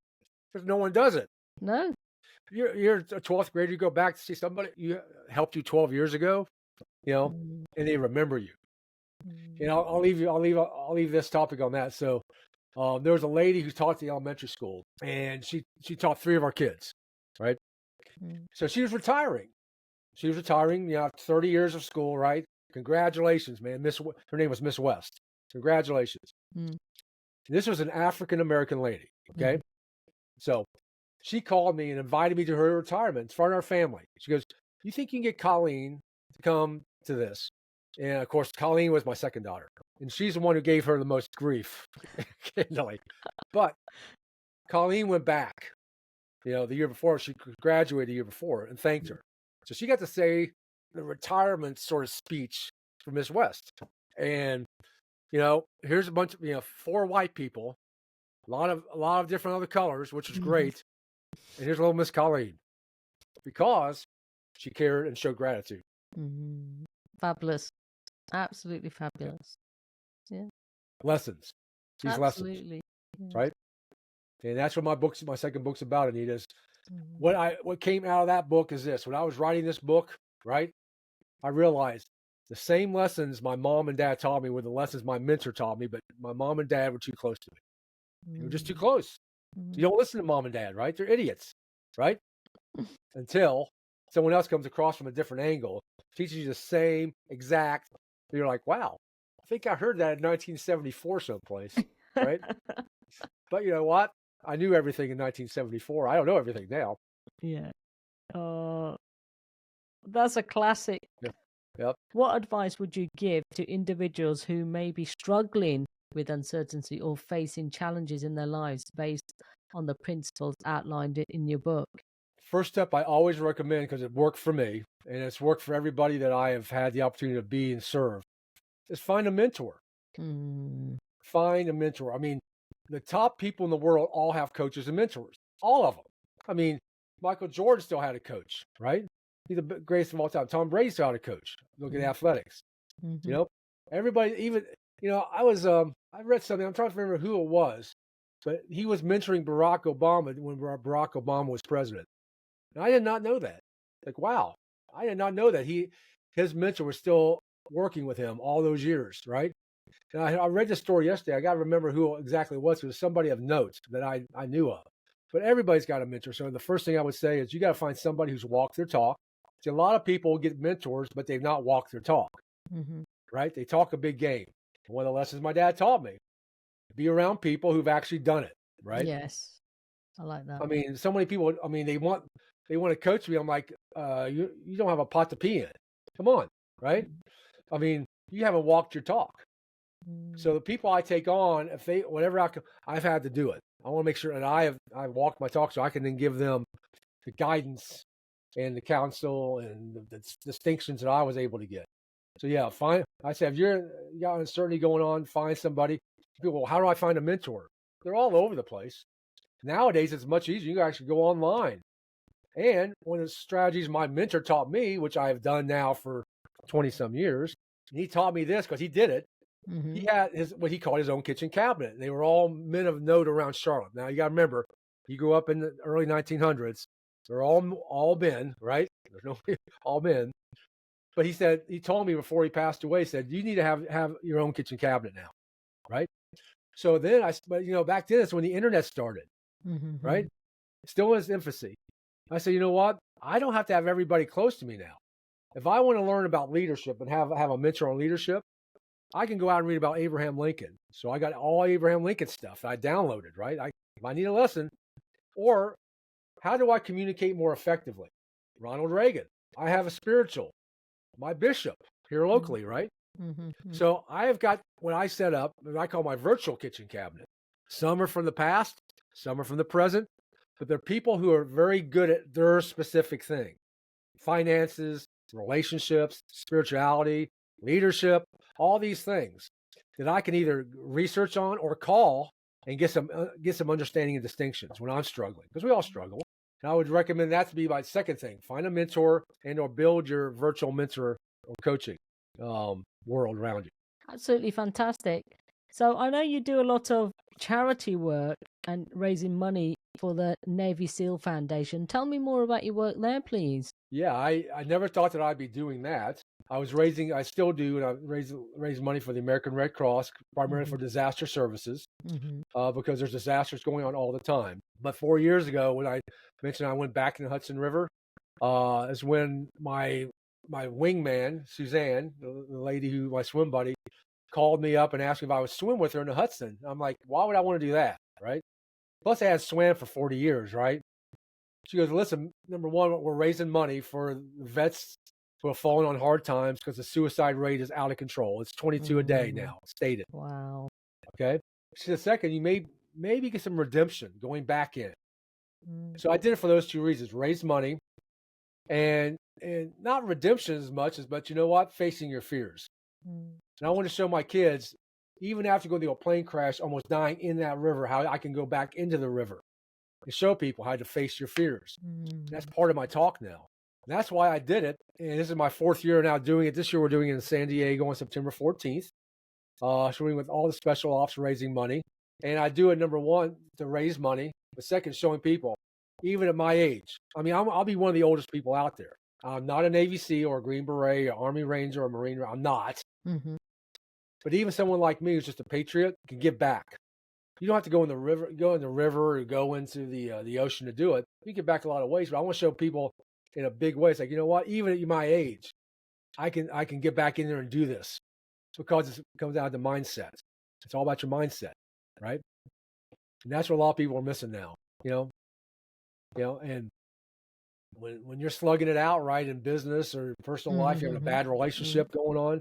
because no one does it. No. You're a 12th grader. You go back to see somebody you helped you 12 years ago, Mm, and they remember you. mm, And I'll leave this topic on that. So there was a lady who taught the elementary school, and she taught 3 of our kids, right? mm, So she was retiring. She was retiring, 30 years of school, right? Congratulations, man. Her name was Miss West. Congratulations. mm, This was an African American lady. Okay. mm, So she called me and invited me to her retirement in front of our family. She goes, "You think you can get Colleen to come to this?" And of course, Colleen was my second daughter, and she's the one who gave her the most grief, candidly. But Colleen went back, the year before. She graduated the year before and thanked her. So she got to say the retirement sort of speech for Miss West. And, here's a bunch of, 4 white people, a lot of different other colors, which was mhm, great. And here's little Miss Colleen because she cared and showed gratitude. mhm. Fabulous. Absolutely Yeah. fabulous. Yeah, Lessons. These lessons, absolutely. Yeah. right? And that's what my second book's about, Anita. Is Mm, what came out of that book is this. When I was writing this book, right, I realized the same lessons my mom and dad taught me were the lessons my mentor taught me, but my mom and dad were too close to me. They were just too mm, close. mm. You don't listen to mom and dad, right? They're idiots, right? Until someone else comes across from a different angle, teaches you the same exact. You're like, wow, I think I heard that in 1974 someplace, right? But you know what? I knew everything in 1974. I don't know everything now. Yeah. Oh, that's a classic. Yeah. Yep. What advice would you give to individuals who may be struggling with uncertainty or facing challenges in their lives based on the principles outlined in your book? First step I always recommend because it worked for me and it's worked for everybody that I have had the opportunity to be and serve is find a mentor. Mm, Find a mentor. I mean, the top people in the world all have coaches and mentors. All of them. I mean, Michael Jordan still had a coach, right? He's the greatest of all time. Tom Brady still had a coach. Look at mm, athletics. You mhm, know, everybody, even, I read something, I'm trying to remember who it was, but he was mentoring Barack Obama when Barack Obama was president. And I did not know that. Like, wow, I did not know that his mentor was still working with him all those years, right? And I read this story yesterday. I got to remember who exactly it was. It was somebody of note that I knew of. But everybody's got a mentor. So the first thing I would say is you got to find somebody who's walked their talk. See, a lot of people get mentors, but they've not walked their talk, mhm. right? They talk a big game. One of the lessons my dad taught me: be around people who've actually done it, right? Yes, I like that. I mean, so many people. I mean, they want to coach me. I'm like, you don't have a pot to pee in. Come on, right? Mm, I mean, you haven't walked your talk. mm, So the people I take on, if they whatever I've had to do it. I want to make sure that I've walked my talk, so I can then give them the guidance and the counsel and the distinctions that I was able to get. So yeah, find. I say if you got uncertainty going on, find somebody. People, well, how do I find a mentor? They're all over the place. Nowadays, it's much easier. You can actually go online. And one of the strategies my mentor taught me, which I have done now for 20 some years, and he taught me this because he did it. He mhm, had what he called his own kitchen cabinet. They were all men of note around Charlotte. Now you got to remember, he grew up in the early 1900s. They're all men, right? There's no all men. But he told me before he passed away, he said, you need to have your own kitchen cabinet now, right? So then but back then it's when the internet started, mhm, right? mhm, Still in its infancy. I said, you know what? I don't have to have everybody close to me now. If I want to learn about leadership and have a mentor on leadership, I can go out and read about Abraham Lincoln. So I got all Abraham Lincoln stuff I downloaded, right? If I need a lesson, or how do I communicate more effectively? Ronald Reagan. I have a spiritual, my bishop here mhm, locally, right? mhm, mhm. So I have got what I set up, what I call my virtual kitchen cabinet. Some are from the past, some are from the present, but they're people who are very good at their specific thing: finances, relationships, spirituality, leadership, all these things that I can either research on or call and get some understanding and distinctions when I'm struggling, because we all struggle. And I would recommend that to be my second thing: find a mentor and or build your virtual mentor or coaching world around you. Absolutely fantastic. So I know you do a lot of charity work and raising money for the Navy SEAL Foundation. Tell me more about your work there, please. Yeah, I never thought that I'd be doing that. I still do, and I raise money for the American Red Cross, primarily for disaster services, because there's disasters going on all the time. But 4 years ago, when I mentioned I went back in the Hudson River, is when my wingman, Suzanne, the lady who my swim buddy, called me up and asked me if I would swim with her in the Hudson. I'm like, why would I want to do that, right? Plus, I had swam for 40 years, right? She goes, listen, number one, we're raising money for vets who have fallen on hard times because the suicide rate is out of control. It's 22 a day now, stated. Wow. Okay. She said, second, you maybe get some redemption going back in. So I did it for those two reasons: raise money, and not redemption as much as, but you know what, facing your fears. And I want to show my kids, even after going through a plane crash, almost dying in that river, how I can go back into the river and show people how to face your fears. That's part of my talk now. And that's why I did it. And this is my 4th year now doing it. This year we're doing it in San Diego on September 14th, showing with all the special ops, raising money. And I do it, number one, to raise money, but second, showing people, even at my age. I mean, I'll be one of the oldest people out there. I'm not a Navy SEAL or a Green Beret or Army Ranger or Marine. I'm not. But even someone like me who's just a patriot can give back. You don't have to go in the river, or go into the ocean to do it. You get back a lot of ways, but I want to show people in a big way. It's like, you know what? Even at my age, I can get back in there and do this, because it comes down to mindset. It's all about your mindset, right? And that's what a lot of people are missing now. And when you're slugging it out, right, in business or personal life, you're having a bad relationship going on,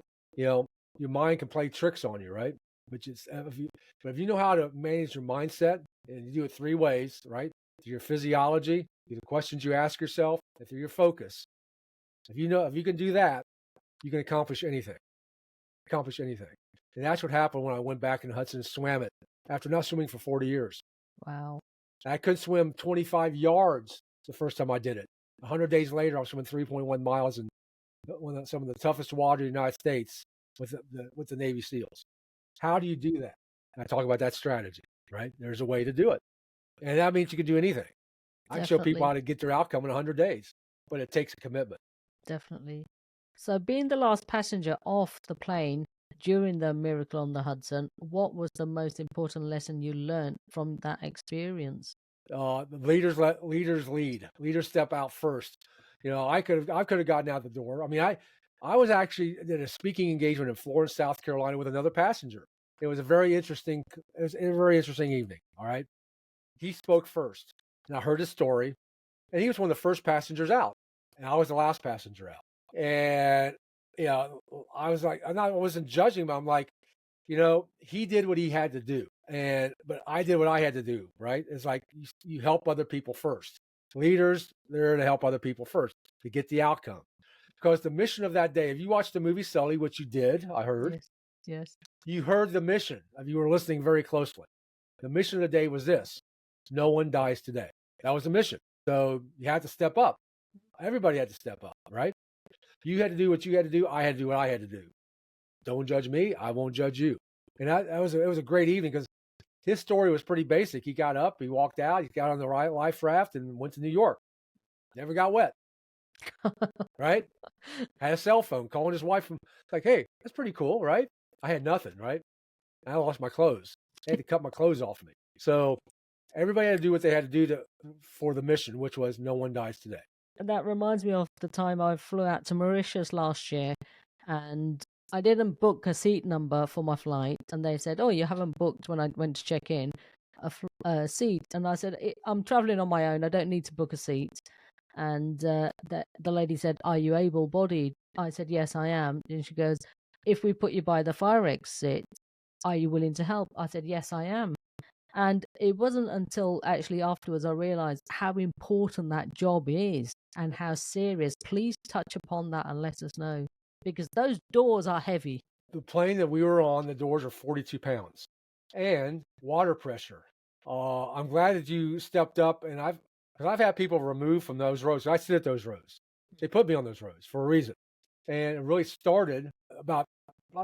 your mind can play tricks on you, right? But if you know how to manage your mindset, and you do it 3 ways, right? Through your physiology, through the questions you ask yourself, and through your focus. If you can do that, you can accomplish anything. And that's what happened when I went back in Hudson and swam it after not swimming for 40 years. Wow. I couldn't swim 25 yards the first time I did it. 100 days later, I was swimming 3.1 miles in some of the toughest water in the United States with the Navy SEALs. How do you do that? And I talk about that strategy, right? There's a way to do it. And that means you can do anything. I can show people how to get their outcome in 100 days, but it takes a commitment. Definitely. So being the last passenger off the plane during the Miracle on the Hudson, what was the most important lesson you learned from that experience? Leaders lead. Leaders step out first. I could have gotten out the door. I mean, I was actually in a speaking engagement in Florence, South Carolina, with another passenger. It was a very interesting evening. All right. He spoke first, and I heard his story, and he was one of the first passengers out, and I was the last passenger out. And I was like, I wasn't judging him. I'm like, he did what he had to do, but I did what I had to do. Right? It's like you help other people first. Leaders, they're to help other people first to get the outcome. Because the mission of that day, if you watched the movie Sully, which you did, I heard. Yes. You heard the mission. If you were listening very closely, the mission of the day was this: no one dies today. That was the mission. So you had to step up. Everybody had to step up, right? You had to do what you had to do. I had to do what I had to do. Don't judge me. I won't judge you. And it was a great evening, because his story was pretty basic. He got up, he walked out, he got on the life raft and went to New York. Never got wet. Right? Had a cell phone, calling his wife from, like, hey, that's pretty cool, right? I had nothing, right? I lost my clothes. They had to cut my clothes off me. So everybody had to do what they had to do for the mission, which was no one dies today. And that reminds me of the time I flew out to Mauritius last year, and I didn't book a seat number for my flight, and they said, oh, you haven't booked, when I went to check in, a seat. And I said, I'm traveling on my own, I don't need to book a seat. And the lady said, are you able-bodied? I said, yes, I am. And she goes, if we put you by the fire exit, are you willing to help? I said, yes, I am. And it wasn't until actually afterwards I realized how important that job is and how serious. Please touch upon that and let us know. because those doors are heavy. The plane that we were on, the doors are 42 pounds, and water pressure. I'm glad that you stepped up, and because I've had people removed from those rows. I sit at those rows. They put me on those rows for a reason, and it really started about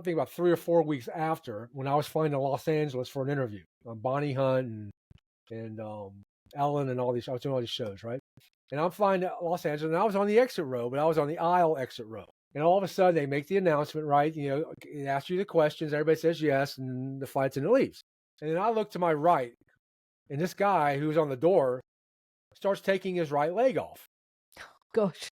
3 or 4 weeks after, when I was flying to Los Angeles for an interview on Bonnie Hunt and Ellen and all these. I was doing all these shows, right? And I'm flying to Los Angeles, and I was on the exit row, but I was on the aisle exit row. And all of a sudden, they make the announcement, right? They ask you the questions. Everybody says yes, and the flight attendant leaves. And then I look to my right, and this guy who was on the door starts taking his right leg off. Gosh.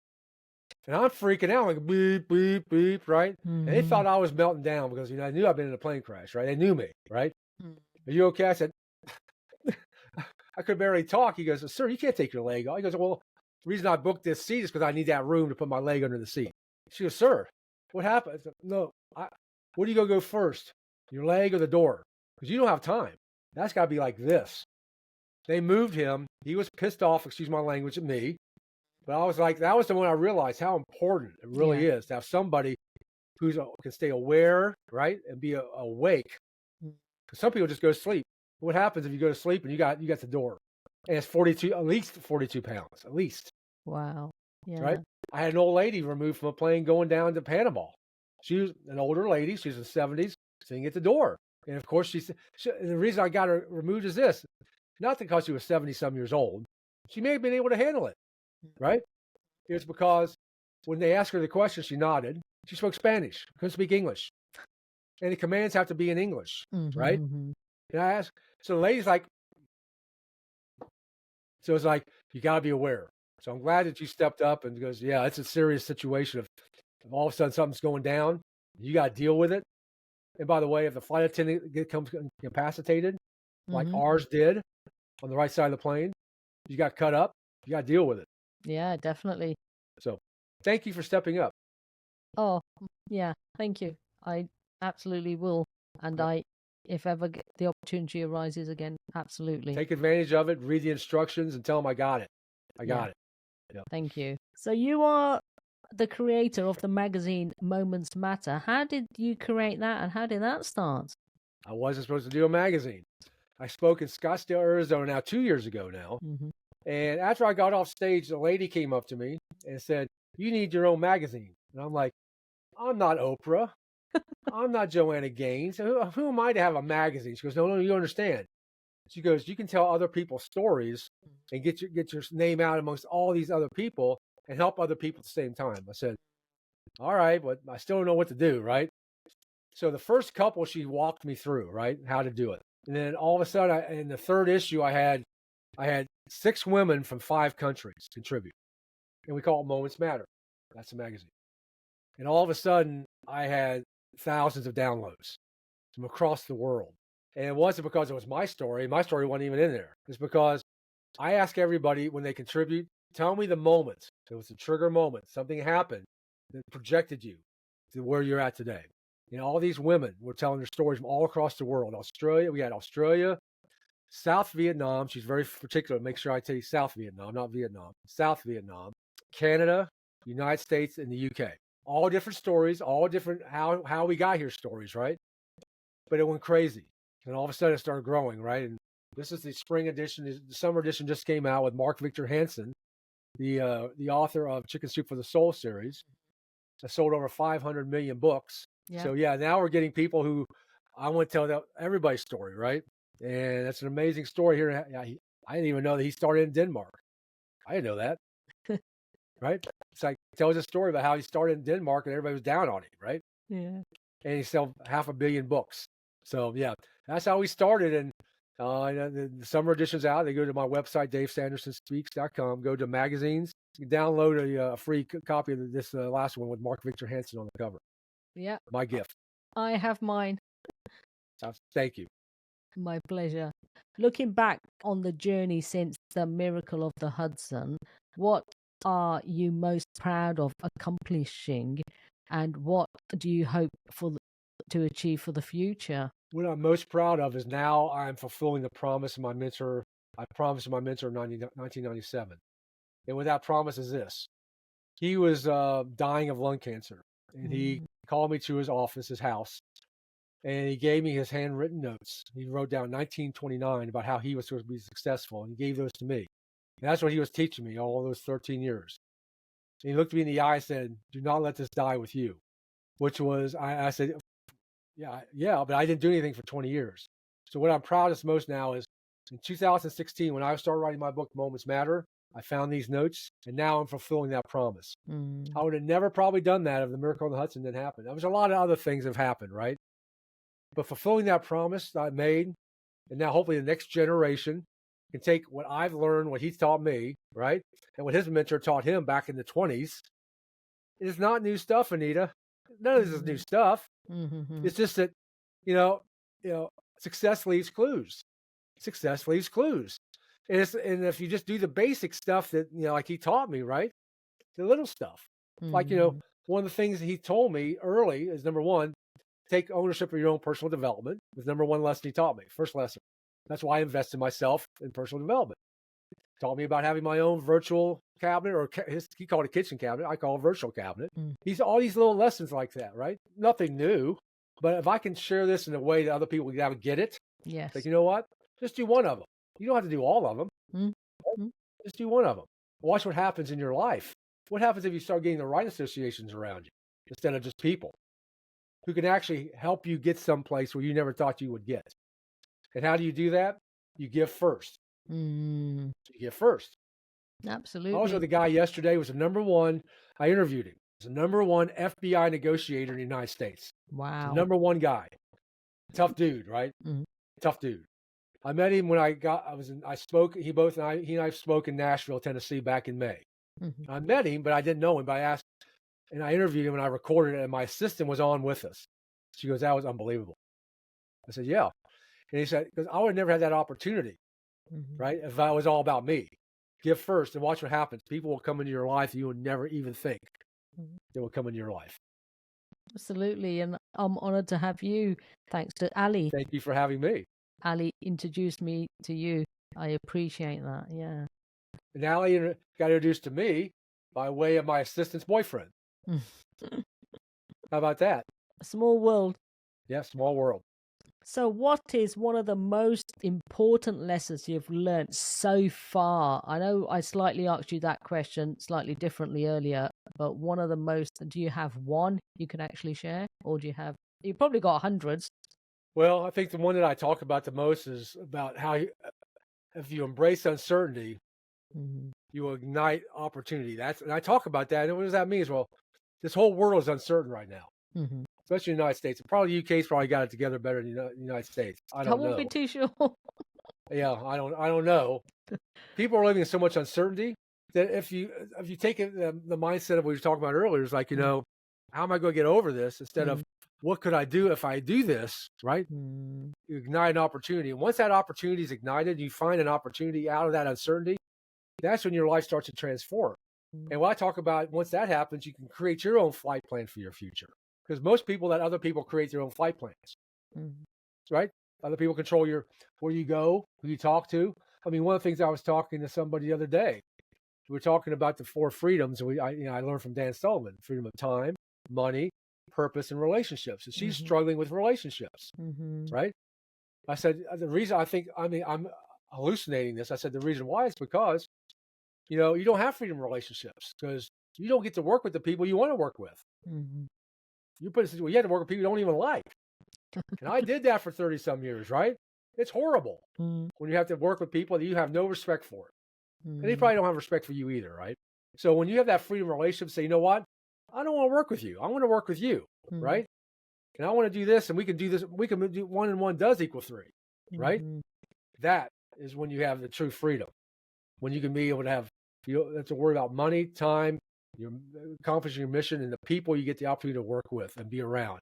And I'm freaking out, like beep, beep, beep, right? And they thought I was melting down because, I knew I'd been in a plane crash, right? They knew me, right? Are you okay? I said, I could barely talk. He goes, sir, you can't take your leg off. He goes, well, the reason I booked this seat is because I need that room to put my leg under the seat. She goes, sir, what happened? I said, no, where do you go first? Your leg or the door? Because you don't have time. That's got to be like this. They moved him. He was pissed off, excuse my language, at me. But I was like, that was the one I realized how important it really is to have somebody who can stay aware, right, and be awake. Because some people just go to sleep. What happens if you go to sleep and you got the door? And it's at least 42 pounds, at least. Wow. Yeah. Right? I had an old lady removed from a plane going down to Panama. She was an older lady. She was in the 70s, sitting at the door. And of course, the reason I got her removed is this. Not because she was 70-some years old. She may have been able to handle it, right? It's because when they asked her the question, she nodded. She spoke Spanish, couldn't speak English. And the commands have to be in English, right? And I asked, so the lady's like, so it's like, you got to be aware. So I'm glad that you stepped up and goes, yeah, it's a serious situation. If all of a sudden something's going down, you got to deal with it. And by the way, if the flight attendant becomes incapacitated, like ours did on the right side of the plane, you got cut up, you got to deal with it. Yeah, definitely. So thank you for stepping up. Oh, yeah, thank you. I absolutely will. And if ever the opportunity arises again, absolutely. Take advantage of it, read the instructions, and tell them I got it. I got it. Yeah. Thank you. So you are the creator of the magazine Moments Matter. How did you create that, and how did that start? I wasn't supposed to do a magazine. I spoke in Scottsdale, Arizona now 2 years ago now. And after I got off stage, the lady came up to me and said, you need your own magazine. And I'm like, I'm not Oprah. I'm not Joanna Gaines. Who am I to have a magazine? She goes, no, you understand. She goes, you can tell other people's stories and get your name out amongst all these other people and help other people at the same time. I said, all right, but I still don't know what to do, right? So the first couple, she walked me through, right, how to do it. And then all of a sudden, in the third issue, I had 6 women from 5 countries contribute. And we call it Moments Matter. That's the magazine. And all of a sudden, I had thousands of downloads from across the world. And it wasn't because it was my story. My story wasn't even in there. It's because I ask everybody when they contribute, tell me the moment. So it's a trigger moment. Something happened that projected you to where you're at today. All these women were telling their stories from all across the world. We had Australia, South Vietnam. She's very particular. Make sure I tell you South Vietnam, not Vietnam. South Vietnam, Canada, United States, and the UK. All different stories, all different how we got here stories, right? But it went crazy. And all of a sudden it started growing, right? And this is the spring edition. The summer edition just came out with Mark Victor Hansen, the author of Chicken Soup for the Soul series. That sold over 500 million books. Yeah. So now we're getting people who I want to tell everybody's story, right? And that's an amazing story here. I didn't even know that he started in Denmark. I didn't know that. Right? It's like tells a story about how he started in Denmark and everybody was down on him, right? Yeah. And he sold 500 million books. So that's how we started. And the summer edition's out. They go to my website, davesandersonspeaks.com, go to magazines. You can download a free copy of this last one with Mark Victor Hansen on the cover. Yeah. My gift. I have mine. Thank you. My pleasure. Looking back on the journey since the miracle of the Hudson, what are you most proud of accomplishing, and what do you hope to achieve for the future? What I'm most proud of is now I'm fulfilling the promise of my mentor. I promised my mentor in 1997. And what that promise is this. He was dying of lung cancer. And he called me to his office, his house, and he gave me his handwritten notes. He wrote down 1929 about how he was supposed to be successful, and he gave those to me. And that's what he was teaching me all those 13 years. And he looked me in the eye and said, "Do not let this die with you," which was, I said, yeah, but I didn't do anything for 20 years. So what I'm proudest most now is in 2016, when I started writing my book, Moments Matter, I found these notes, and now I'm fulfilling that promise. I would have never probably done that if the miracle on the Hudson didn't happen. There was a lot of other things that have happened, right? But fulfilling that promise that I made, and now hopefully the next generation can take what I've learned, what he's taught me, right? And what his mentor taught him back in the 20s. It's not new stuff, Anita. None of this is new stuff. It's just that, you know, success leaves clues. Success leaves clues. And if you just do the basic stuff that, like he taught me, right? The little stuff. Like, one of the things that he told me early is, number one, take ownership of your own personal development. Was number one lesson he taught me. First lesson. That's why I invest in myself in personal development. Taught me about having my own virtual cabinet, or he called it a kitchen cabinet. I call it a virtual cabinet. He's all these little lessons like that, right? Nothing new. But if I can share this in a way that other people can get it, yes. Like, you know what? Just do one of them. You don't have to do all of them. Just do one of them. Watch what happens in your life. What happens if you start getting the right associations around you instead of just people who can actually help you get someplace where you never thought you would get? And how do you do that? You give first. You give first. Absolutely. I was with a guy yesterday who was the number one. I interviewed him. He was the number one FBI negotiator in the United States. Wow. The number one guy. Tough dude, right? Tough dude. I met him when I spoke. He and I spoke in Nashville, Tennessee back in May. I met him, but I didn't know him. But I asked, and I interviewed him, and I recorded it, and my assistant was on with us. She goes, "That was unbelievable." I said, "Yeah." And he said, "Because I would have never had that opportunity, right? If it was all about me. Give first and watch what happens. People will come into your life you would never even think they will come into your life." Absolutely. And I'm honored to have you. Thanks to Ali. Thank you for having me. Ali introduced me to you. I appreciate that. Yeah. And Ali got introduced to me by way of my assistant's boyfriend. How about that? A small world. Yeah, small world. So what is one of the most important lessons you've learned so far? I know I slightly asked you that question slightly differently earlier, but one of the most, do you have one you can actually share? Or you've probably got hundreds. Well, I think the one that I talk about the most is about how if you embrace uncertainty, you will ignite opportunity. And I talk about that. And what does that mean? Well, this whole world is uncertain right now, especially in the United States. Probably the UK's probably got it together better than the United States. I don't know. I won't be too sure. Yeah, I don't know. People are living in so much uncertainty that if you take the mindset of what we were talking about earlier, it's like, how am I going to get over this, instead of what could I do if I do this, right? You ignite an opportunity. And once that opportunity is ignited, you find an opportunity out of that uncertainty, that's when your life starts to transform. And what I talk about, once that happens, you can create your own flight plan for your future. Because most people let other people create their own flight plans, right? Other people control where you go, who you talk to. I mean, one of the things I was talking to somebody the other day, we were talking about the 4 freedoms. And I learned from Dan Sullivan: freedom of time, money, purpose, and relationships. And she's struggling with relationships, right? I said, the reason I'm hallucinating this. I said, the reason why is because, you don't have freedom in relationships because you don't get to work with the people you want to work with. You have to work with people you don't even like. And I did that for 30 some years, right? It's horrible when you have to work with people that you have no respect for. And they probably don't have respect for you either, right? So when you have that freedom relationship, say, you know what? I don't want to work with you. I want to work with you, right? And I want to do this, and we can do this. We can do 1 and 1 does equal 3, right? That is when you have the true freedom. When you can be able to have, you don't have to worry about money, time, you're accomplishing your mission, and the people you get the opportunity to work with and be around.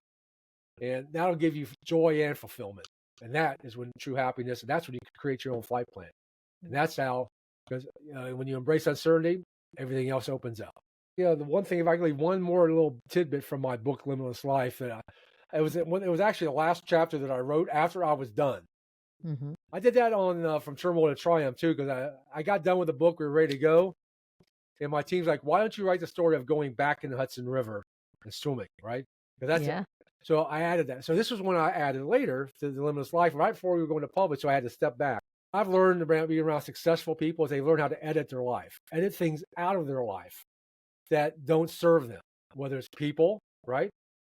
And that'll give you joy and fulfillment. And that is when true happiness, and that's when you can create your own flight plan. And that's how, because when you embrace uncertainty, everything else opens up. The one thing, if I could leave one more little tidbit from my book, Limitless Life, that it was actually the last chapter that I wrote after I was done. I did that on From Turmoil to Triumph too, because I got done with the book. We were ready to go. And my team's like, why don't you write the story of going back in the Hudson River and swimming, right? 'Cause that's Yeah. so I added that. So this was when I added later to the Limitless Life, right before we were going to public. So I had to step back. I've learned about being around successful people is they learn how to edit their life, edit things out of their life that don't serve them, whether it's people, right?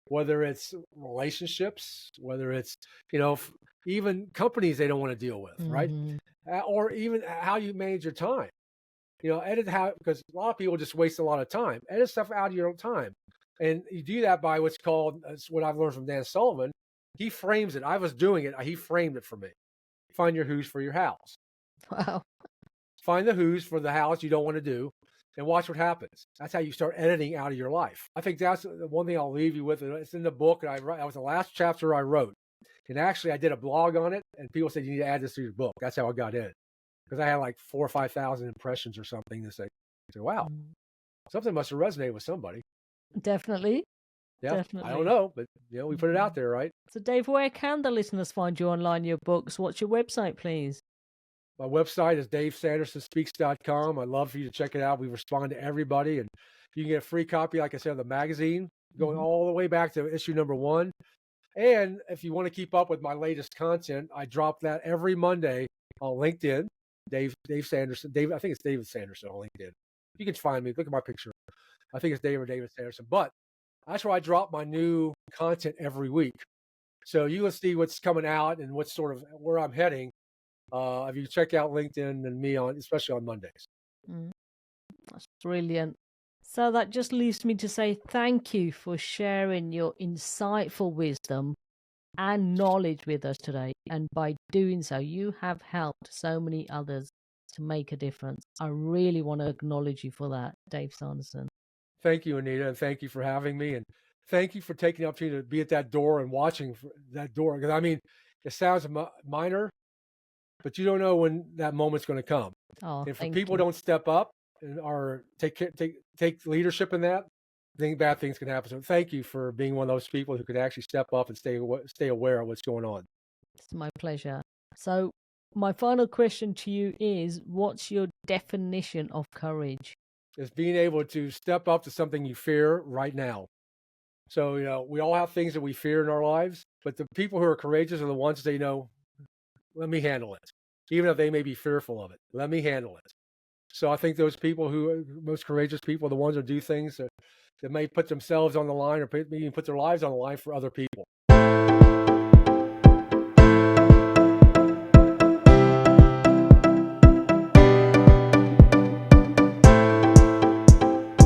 Whether it's relationships, whether it's, even companies they don't want to deal with, right? Hmm. Or even how you manage your time. Edit how, because a lot of people just waste a lot of time. Edit stuff out of your own time. And you do that by what's called, it's what I've learned from Dan Sullivan. He frames it. I was doing it. He framed it for me. Find your who's for your hows. Wow. Find the who's for the hows you don't want to do and watch what happens. That's how you start editing out of your life. I think that's the one thing I'll leave you with. It's in the book. And that was the last chapter I wrote. And actually, I did a blog on it. And people said, you need to add this to your book. That's how I got in. Because I had like 4,000 or 5,000 impressions or something to say, wow, something must have resonated with somebody. Definitely. Yeah, Definitely. I don't know, but we put it out there, right? So, Dave, where can the listeners find you online, your books? What's your website, please? My website is davesandersonspeaks.com. I'd love for you to check it out. We respond to everybody, and you can get a free copy, like I said, of the magazine, going all the way back to issue number 1. And if you want to keep up with my latest content, I drop that every Monday on LinkedIn. Dave Sanderson. I think it's David Sanderson on LinkedIn. You can find me. Look at my picture. I think it's David Sanderson. But that's where I drop my new content every week. So you will see what's coming out and what's sort of where I'm heading. If you check out LinkedIn and me especially on Mondays. That's brilliant. So that just leaves me to say thank you for sharing your insightful wisdom and knowledge with us today. And by doing so, you have helped so many others to make a difference. I really want to acknowledge you for that, Dave Sanderson. Thank you, Anita, and thank you for having me. And thank you for taking the opportunity to be at that door and watching that door. Because, I mean, it sounds minor, but you don't know when that moment's going to come. Oh, if people don't step up and take leadership in that, then bad things can happen. So thank you for being one of those people who could actually step up and stay aware of what's going on. It's my pleasure. So my final question to you is, what's your definition of courage? Is being able to step up to something you fear right now. So, we all have things that we fear in our lives, but the people who are courageous are the ones that let me handle it. Even if they may be fearful of it, let me handle it. So I think those people most courageous people are the ones who do things that may put themselves on the line or even put their lives on the line for other people.